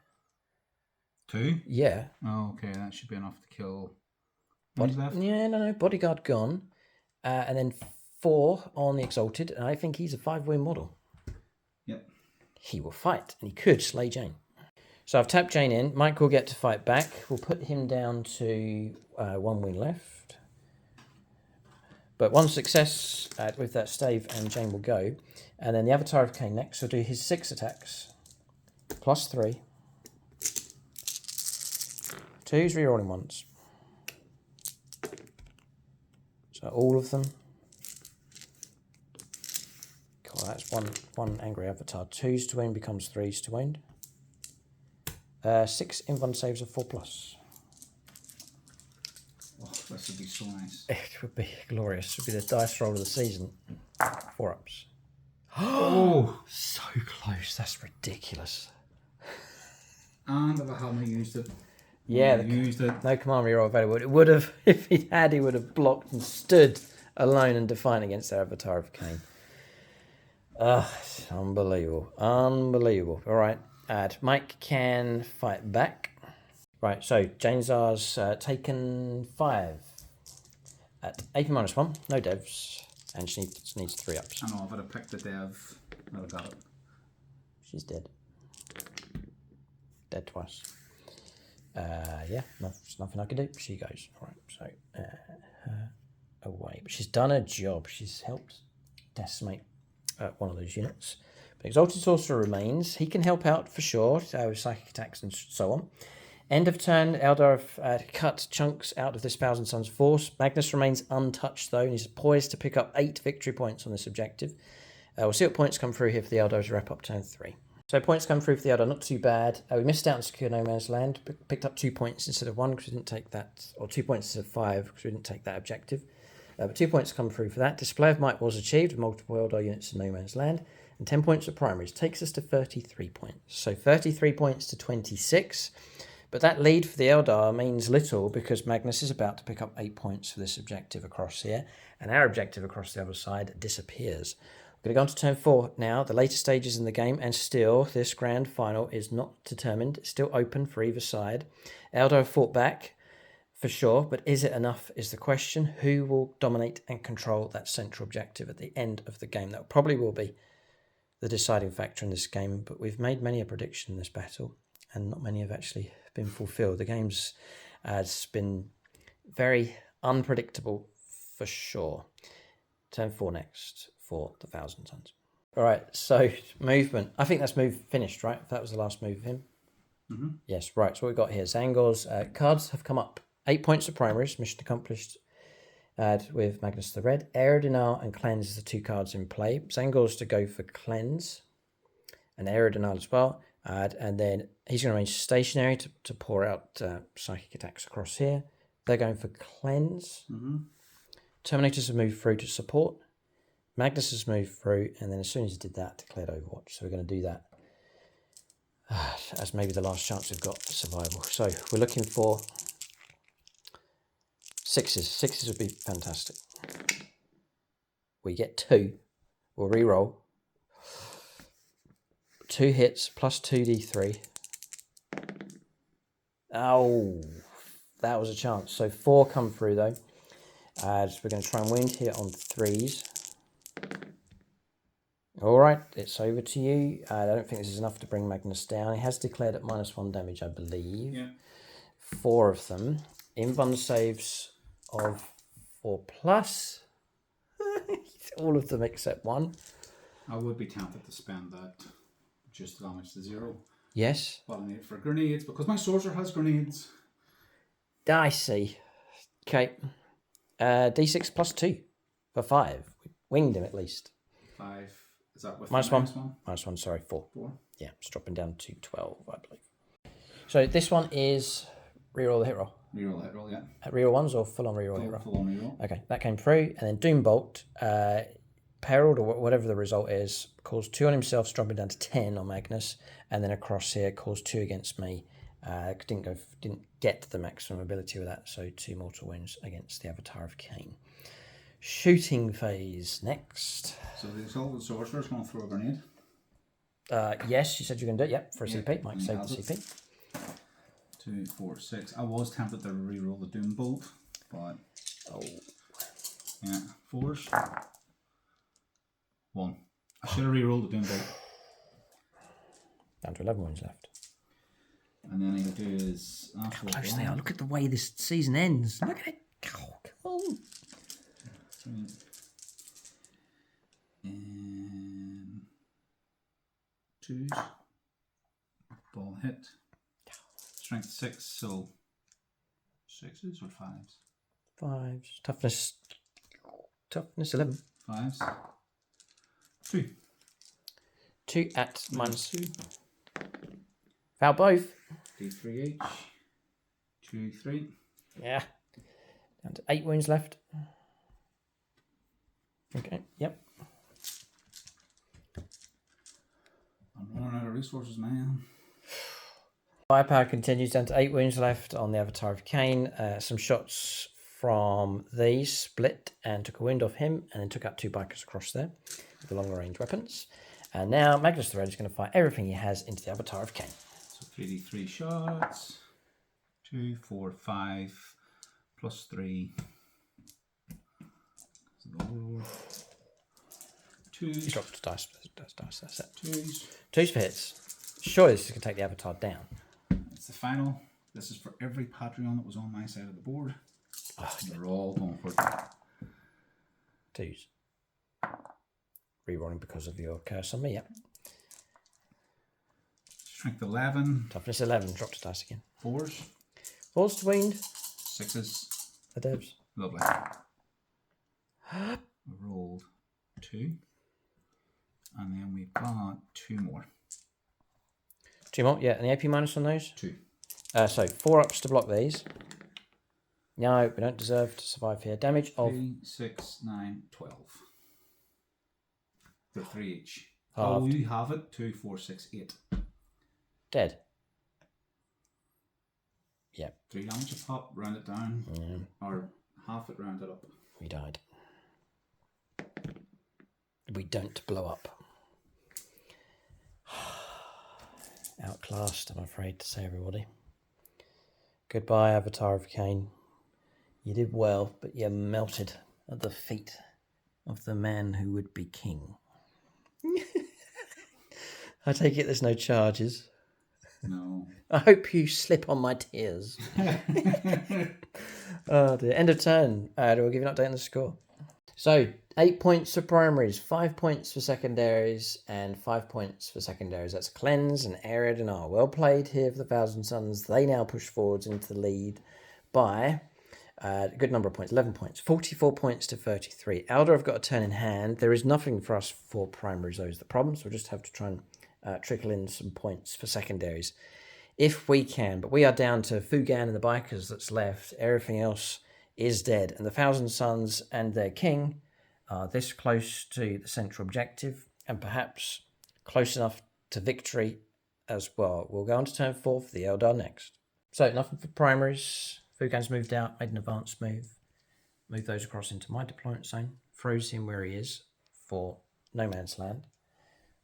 2? Yeah. Oh, okay. That should be enough to kill. Left? Yeah, no. Bodyguard gone. And then 4 on the Exalted. And I think he's a 5-win model. Yep. He will fight. And he could slay Jane. So I've tapped Jane in. Mike will get to fight back. We'll put him down to 1 win left. But 1 success with that stave and Jane will go. And then the Avatar of Cain next will do his 6 attacks. +3. 2's rerolling once. So all of them. Cool, that's one angry Avatar. 2's to wound becomes 3's to wound. 6 invuln saves of 4+. Oh, this would be so nice. It would be glorious. It would be the dice roll of the season. 4-ups. Oh! So close. That's ridiculous. And if I hadn't used it. Yeah, used it. No command reroll available. It would have, if he had, he would have blocked and stood alone and defiant against their Avatar of Cain. It's unbelievable. Unbelievable. All right. Mike can fight back. Right, so Janezar's taken 5 at AP -1, no devs, and she needs 3-ups. I know, if I'd have picked the dev, I'd have got it. She's dead. Dead twice. Yeah, there's nothing I can do. She goes. All right, so her away. But she's done her job. She's helped decimate one of those units. But Exalted Sorcerer remains. He can help out for sure with psychic attacks and so on. End of turn, Aeldari cut chunks out of this Thousand Suns force. Magnus remains untouched though, and he's poised to pick up 8 victory points on this objective. We'll see what points come through here for the Eldari to wrap up turn 3. So points come through for the Eldari, not too bad. We missed out on Secure No Man's Land, picked up 2 points instead of 1 because we didn't take that, or 2 points instead of 5 because we didn't take that objective. But 2 points come through for that. Display of Might was achieved with multiple Eldari units in No Man's Land, and 10 points for primaries takes us to 33 points. So 33 points to 26. But that lead for the Eldar means little because Magnus is about to pick up 8 points for this objective across here, and our objective across the other side disappears. We're going to go on to turn 4 now, the later stages in the game, and still this grand final is not determined. It's still open for either side. Eldar have fought back for sure, but is it enough is the question. Who will dominate and control that central objective at the end of the game? That probably will be the deciding factor in this game, but we've made many a prediction in this battle, and not many have actually been fulfilled. The game's has been very unpredictable for sure. Turn 4 next for the Thousand Suns. All right, so movement. I think that's move finished, right? That was the last move of him. Mm-hmm. Yes, right. So what we've got here, Zangor's cards have come up. 8 points for primaries, mission accomplished with Magnus the Red. Aerodinal and Cleanse is the 2 cards in play. Zangor's to go for Cleanse, and Aerodinal as well. And then he's going to remain stationary to pour out psychic attacks across here. They're going for Cleanse. Mm-hmm. Terminators have moved through to support. Magnus has moved through, and then as soon as he did that, declared Overwatch. So we're going to do that as maybe the last chance we've got for survival. So we're looking for 6s. 6s would be fantastic. We get 2. We'll re-roll. 2 hits plus 2d3. Oh, that was a chance. So 4 come through though. So we're going to try and wound here on 3s. All right, it's over to you. I don't think this is enough to bring Magnus down. He has declared at -1 damage, I believe. Yeah. 4 of them. Invuln saves of 4+. All of them except 1. I would be tempted to spend that just damage to 0. Yes. But I need it for grenades because my sorcerer has grenades. I see. Okay. D6 +2 for 5. We winged him at least. 5. Is that with -1? -1? -1, sorry, 4. 4. Yeah, it's dropping down to 12, I believe. So this one is reroll the hit roll. Reroll hit roll, yeah. Reroll ones or full on reroll hit roll? Full on reroll. Okay, that came through. And then Doombolt, Perilled or whatever the result is, caused 2 on himself, dropping down to 10 on Magnus. And then across here, caused 2 against me. Didn't get the maximum ability with that, so 2 mortal wounds against the Avatar of Cain. Shooting phase next. So the assault with sorcerer is going to throw a grenade. Yes, you said you're going to do it. Yep, for a Yeah, CP. Mike saved the it. CP. 2, 4, 6. I was tempted to reroll the Doom Bolt, but yeah, 4s. 1. I should have rerolled the Doom Bolt. Down to 11 wounds left. And then he'll do his. How close they are. Look at the way this season ends. Look at it. Oh, come on. 3. And 2s. Ball hit. Strength 6, so 6s or 5s? 5s. Toughness 11. 5s. 2. 2 at -2. 2. Foul both. D3H. 2, 3. Yeah. Down to 8 wounds left. Okay, yep. I'm running out of resources, man. Firepower continues down to 8 wounds left on the Avatar of Cain. Some shots from these split and took a wound off him, and then took out 2 bikers across there with the longer range weapons. And now Magnus the Red is going to fire everything he has into the Avatar of Cain. So 3d3 shots. 2, 4, 5, plus 3. Twos. He dropped dice. That's it. 2s. 2s for hits. Surely this is going to take the Avatar down. It's the final. This is for every Patreon that was on my side of the board. They're all going for it. 2s. Rerolling because of your curse on me, yep. Strength 11. Toughness 11. Dropped dice again. 4s. 4s to wound. 6s. The devs. Lovely. Rolled 2. And then we've got 2 more. 2 more, yeah. And the AP minus on those? 2. So 4 ups to block these. No, we don't deserve to survive here. Damage of 3, 6, 9, 12. For 3 each. Halved. Oh, you have it. 2, 4, 6, 8. dead. Yep. 3 damage a pop, round it down. Or half it rounded up. We died. We don't blow up. Outclassed, I'm afraid to say, everybody. Goodbye, Avatar of Cain. You did well, but you melted at the feet of the man who would be king. I take it there's no charges. No. I hope you slip on my tears. Oh dear. End of turn. Do we'll give you an update on the score. So 8 points for primaries, 5 points for secondaries, and 5 points for secondaries. That's Cleanse and Arid and R. Well played here for the Thousand Suns. They now push forwards into the lead by a good number of points, 11 points, 44 points to 33. Eldar have got a turn in hand. There is nothing for us for primaries, those are the problems. We'll just have to try and trickle in some points for secondaries if we can. But we are down to Fugan and the bikers that's left. Everything else is dead. And the Thousand Suns and their king are this close to the central objective and perhaps close enough to victory as well. We'll go on to turn 4 for the Eldar next. So nothing for primaries. Fugan's moved out, made an advanced move. Move those across into my deployment zone. Froze him where he is for no man's land.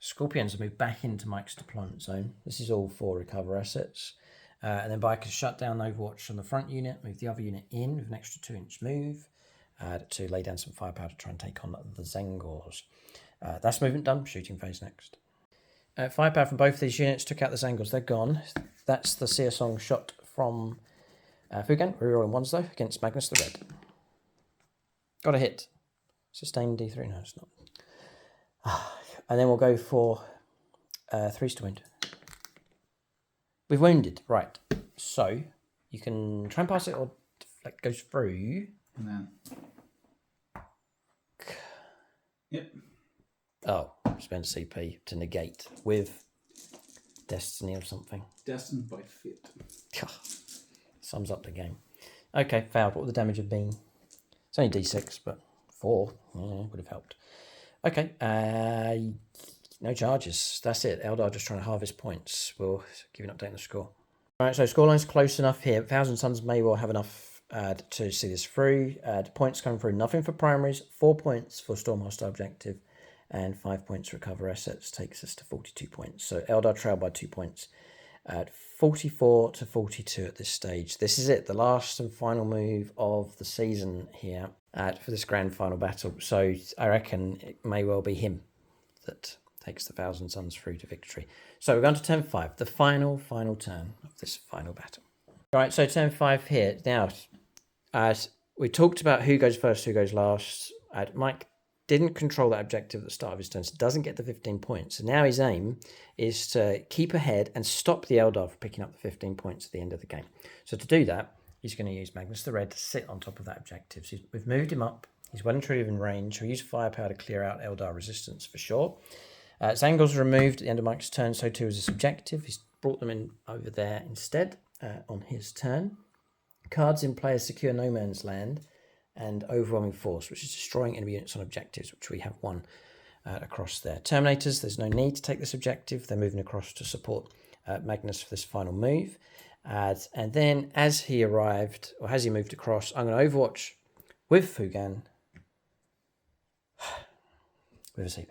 Scorpions have moved back into Mike's deployment zone. This is all for recover assets. And then Bikers shut down Overwatch on the front unit, move the other unit in with an extra 2-inch move to lay down some firepower to try and take on the Zangors. That's movement done. Shooting phase next. Firepower from both of these units took out the Zangors. They're gone. That's the Searsong shot from Fugan. We're rolling ones though against Magnus the Red. Got a hit. Sustained D3. No, it's not. And then we'll go for 3s to wound. We've wounded. Right. So you can try and pass it or deflect goes through. And then. Yep. Oh, spend CP to negate with Destiny or something. Destined by fate. Sums up the game. Okay, failed. What would the damage have been? It's only D6, but 4 would have helped. Okay, no charges. That's it. Eldar just trying to harvest points. We'll give you an update on the score. All right, so scoreline's close enough here. 1,000 Suns may well have enough to see this through. The points coming through. Nothing for primaries. 4 points for Stormmaster objective. And 5 points recover assets takes us to 42 points. So Eldar trail by 2 points at 44 to 42 at this stage. This is it, the last and final move of the season here for this grand final battle. So I reckon it may well be him that takes the 1,000 Suns through to victory. So we're going to turn 5, the final turn of this final battle. All right, so turn 5 here. Now, we talked about who goes first, who goes last. Mike didn't control that objective at the start of his turn, so doesn't get the 15 points. So now his aim is to keep ahead and stop the Eldar from picking up the 15 points at the end of the game. So to do that, he's going to use Magnus the Red to sit on top of that objective. So we've moved him up. He's well and truly in range. He'll use firepower to clear out Eldar resistance for sure. Zangors removed at the end of Mike's turn, so too is his objective. He's brought them in over there instead on his turn. Cards in play as Secure No Man's Land and Overwhelming Force, which is destroying enemy units on objectives, which we have won across there. Terminators, there's no need to take this objective. They're moving across to support Magnus for this final move. And then as he arrived, or as he moved across, I'm going to Overwatch with Fugan with a CP.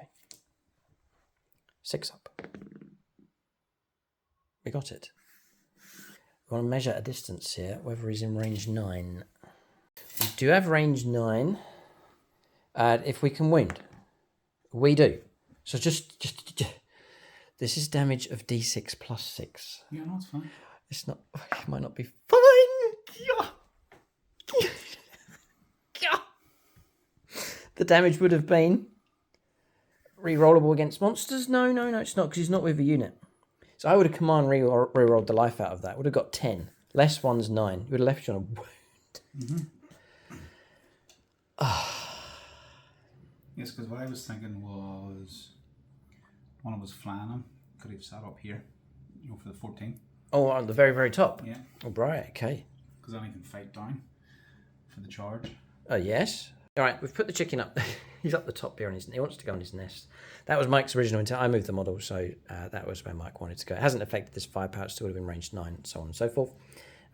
6 up. We got it. We want to measure a distance here, whether he's in range 9. We do have range 9. If we can wound. We do. So just this is damage of D6 plus 6. Yeah, no, it's fine. It's not, it might not be fine. The damage would have been re-rollable against monsters. No, it's not, because he's not with a unit. So I would have command re-rolled the life out of that. Would have got 10. Less one's 9. You would have left you on a wound. Yes, because what I was thinking was when I was flying him, could have sat up here, for the 14. Oh, on the very, very top? Yeah. Oh, right, okay. Because then he can fight down for the charge. Oh, yes. All right, we've put the chicken up. He's up the top here, and he wants to go on his nest. That was Mike's original intent. I moved the model, so that was where Mike wanted to go. It hasn't affected this firepower. It still would have been range 9, and so on and so forth.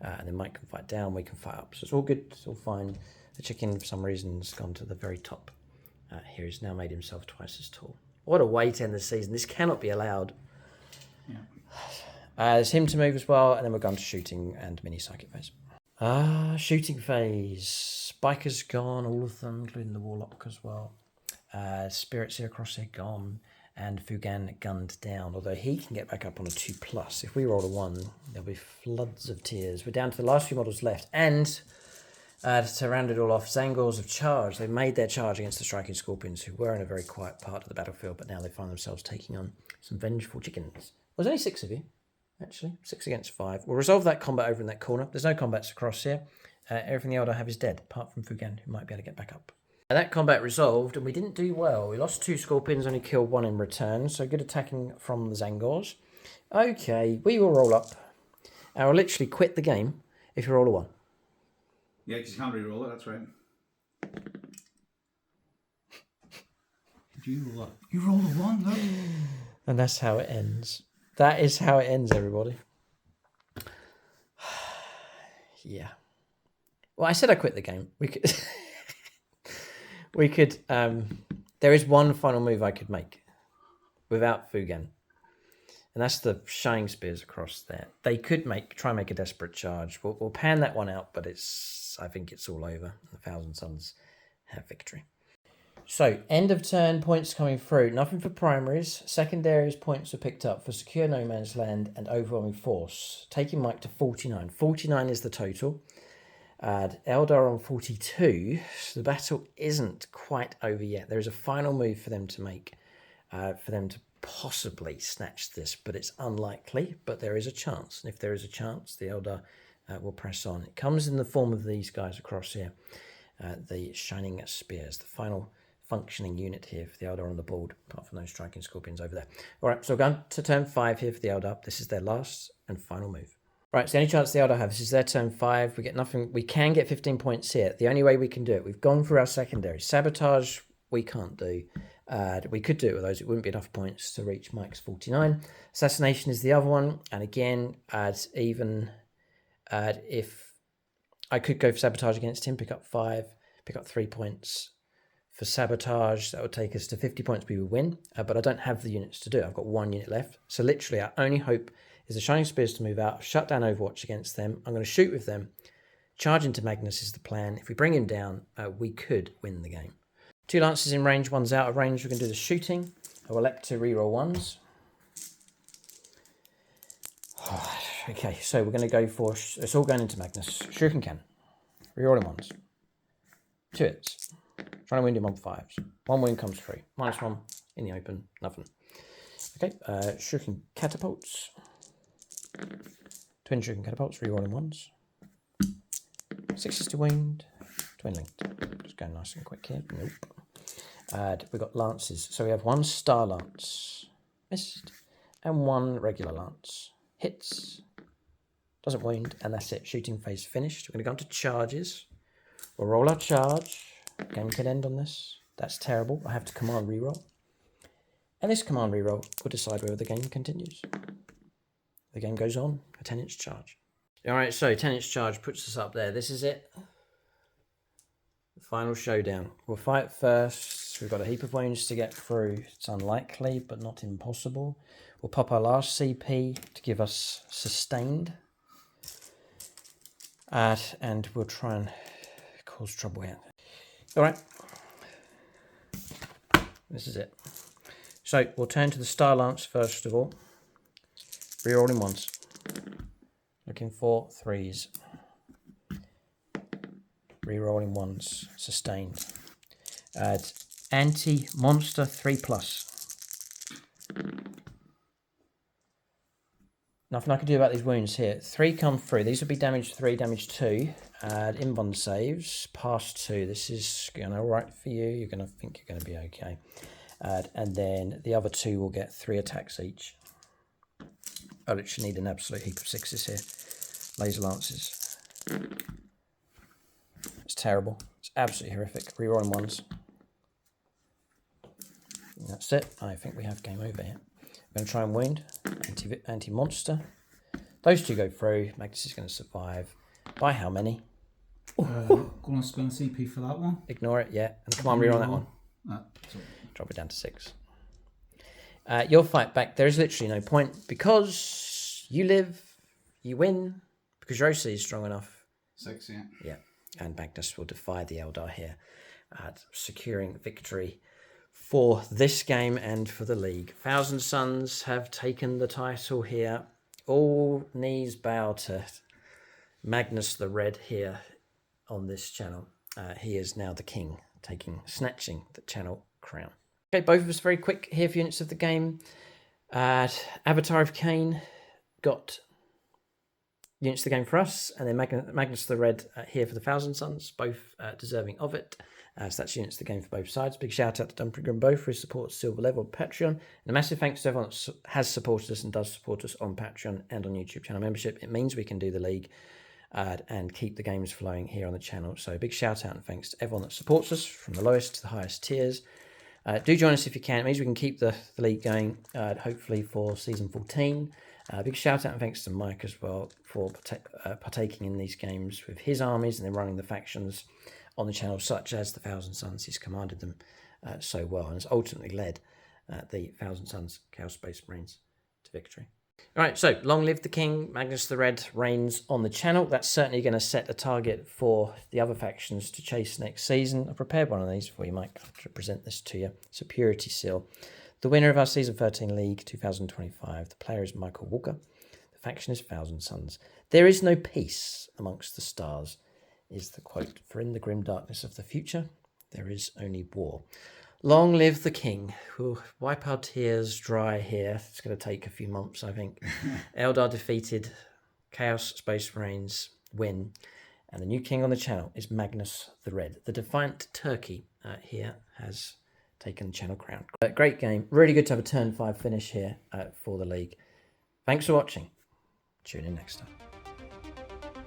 And then Mike can fight down, we can fight up. So it's all good, it's all fine. The chicken, for some reason, has gone to the very top. Here he's now made himself twice as tall. What a way to end the season. This cannot be allowed. Yeah. It's him to move as well, and then we're going to shooting and mini psychic phase. Shooting phase. Bikers gone, all of them, including the Warlock as well. Spirits here across here gone, and Fugan gunned down, although he can get back up on a 2+. If we roll a 1, there'll be floods of tears. We're down to the last few models left, and to round it all off, Zangors have charged. They've made their charge against the Striking Scorpions, who were in a very quiet part of the battlefield, but now they find themselves taking on some vengeful chickens. Well, there's only 6 of you, actually. 6 against 5. We'll resolve that combat over in that corner. There's no combats across here. Everything the Eldar have is dead, apart from Fugan, who might be able to get back up. That combat resolved, and we didn't do well. We lost 2 Scorpions, only killed 1 in return, so good attacking from the Zangors. Okay, we will roll up. I will literally quit the game if you roll a 1. Yeah, because you can't re-roll it, that's right. Did you roll up? You rolled a 1, look. And that's how it ends. That is how it ends, everybody. Yeah. Well, I said I quit the game. We could... we could... there is one final move I could make without Fugan. And And that's the Shining Spears across there. They could try and make a desperate charge. We'll pan that one out, but I think it's all over. The Thousand Suns have victory. So, end of turn points coming through. Nothing for primaries. Secondaries points are picked up for Secure No Man's Land and Overwhelming Force, taking Mike to 49. 49 is the total. Aeldari on 42. So the battle isn't quite over yet. There is a final move for them to make, for them to possibly snatch this, but it's unlikely. But there is a chance. And if there is a chance, the Eldar will press on. It comes in the form of these guys across here. The Shining Spears, the final functioning unit here for the Eldar on the board, apart from those striking scorpions over there. All right, so we're going to turn 5 here for the Eldar. This is their last and final move. Right, so the only chance the Eldar have, this is their turn 5. We get nothing. We can get 15 points here. The only way we can do it, we've gone through our secondary. Sabotage, we can't do. We could do it with those. It wouldn't be enough points to reach Mike's 49. Assassination is the other one. And again, if I could go for Sabotage against him, pick up 5, pick up 3 points. For Sabotage, that would take us to 50 points, we would win, but I don't have the units to do it. I've got 1 unit left. So literally, our only hope is the Shining Spears to move out, shut down Overwatch against them. I'm going to shoot with them. Charge into Magnus is the plan. If we bring him down, we could win the game. 2 Lancers in range, 1's out of range. We're going to do the shooting. I will elect to reroll 1s. Okay, so we're going to go for... It's all going into Magnus. Shuriken Cannon. Rerolling 1s. 2 hits. Trying to wound him on 5s. 1 wound comes through. -1 in the open. Nothing. Okay. Shuriken Catapults. Twin Shuriken Catapults. Rerolling 1s. 6s to wound. Twin linked. Just going nice and quick here. Nope. We've got lances. So we have 1 Star Lance. Missed. And 1 regular lance. Hits. Doesn't wound. And that's it. Shooting phase finished. We're going to go on to charges. We'll roll our charge. Game could end on this. That's terrible. I have to command reroll. And this command reroll will decide whether the game continues. The game goes on. A 10-inch charge. Alright, so 10-inch charge puts us up there. This is it. The final showdown. We'll fight first. We've got a heap of wounds to get through. It's unlikely, but not impossible. We'll pop our last CP to give us sustained. And we'll try and cause trouble here. All right, this is it. So we'll turn to the Star Lance first of all. Rerolling 1s. Looking for 3s. Rerolling 1s. Sustained. Add anti-monster 3+. Nothing I can do about these wounds here. 3 come through. These will be damage 3, damage 2. Add invuln saves. Pass 2. This is going all right for you. You're going to think you're going to be okay. And then the other 2 will get 3 attacks each. I literally need an absolute heap of 6s here. Laser lances. It's terrible. It's absolutely horrific. Rerolling 1s. And that's it. I think we have game over here. I'm going to try and wound. Anti-monster. Those 2 go through. Magnus is going to survive. By how many? Go on, spend CP for that one. Ignore it, yeah. And come on, reroll that one. Sorry. Drop it down to 6. You'll fight back. There is literally no point. Because you live, you win. Because your OC is strong enough. 6, yeah. Yeah. And Magnus will defy the Eldar here. Securing victory for this game and for the league. Thousand Suns have taken the title here. All knees bow to Magnus the Red here on this channel. He is now the king, snatching the channel crown. Okay, both of us very quick here for units of the game. Avatar of Cain got units of the game for us, and then Magnus the Red here for the Thousand Suns, both deserving of it. So that's units of the game for both sides. Big shout out to Dumfries and Bow for his support at silver level on Patreon. And a massive thanks to everyone that has supported us and does support us on Patreon and on YouTube channel membership. It means we can do the league and keep the games flowing here on the channel. So big shout out and thanks to everyone that supports us from the lowest to the highest tiers. Do join us if you can. It means we can keep the league going, hopefully for season 14. Big shout out and thanks to Mike as well for partaking in these games with his armies and then running the factions on the channel, such as the Thousand Suns. He's commanded them so well and has ultimately led the Thousand Suns Chaos Space Marines to victory. All right, so long live the king. Magnus the Red reigns on the channel. That's certainly going to set a target for the other factions to chase next season. I prepared one of these for you, Mike, to present this to you. It's a Purity Seal. The winner of our Season 13 League 2025, the player is Michael Walker. The faction is Thousand Suns. There is no peace amongst the stars, is the quote. For in the grim darkness of the future, there is only war. Long live the king. We'll wipe our tears dry here. It's going to take a few months, I think. Eldar defeated. Chaos Space Marines win. And the new king on the channel is Magnus the Red. The defiant turkey here has taken the channel crown. Great game. Really good to have a turn 5 finish here for the league. Thanks for watching. Tune in next time.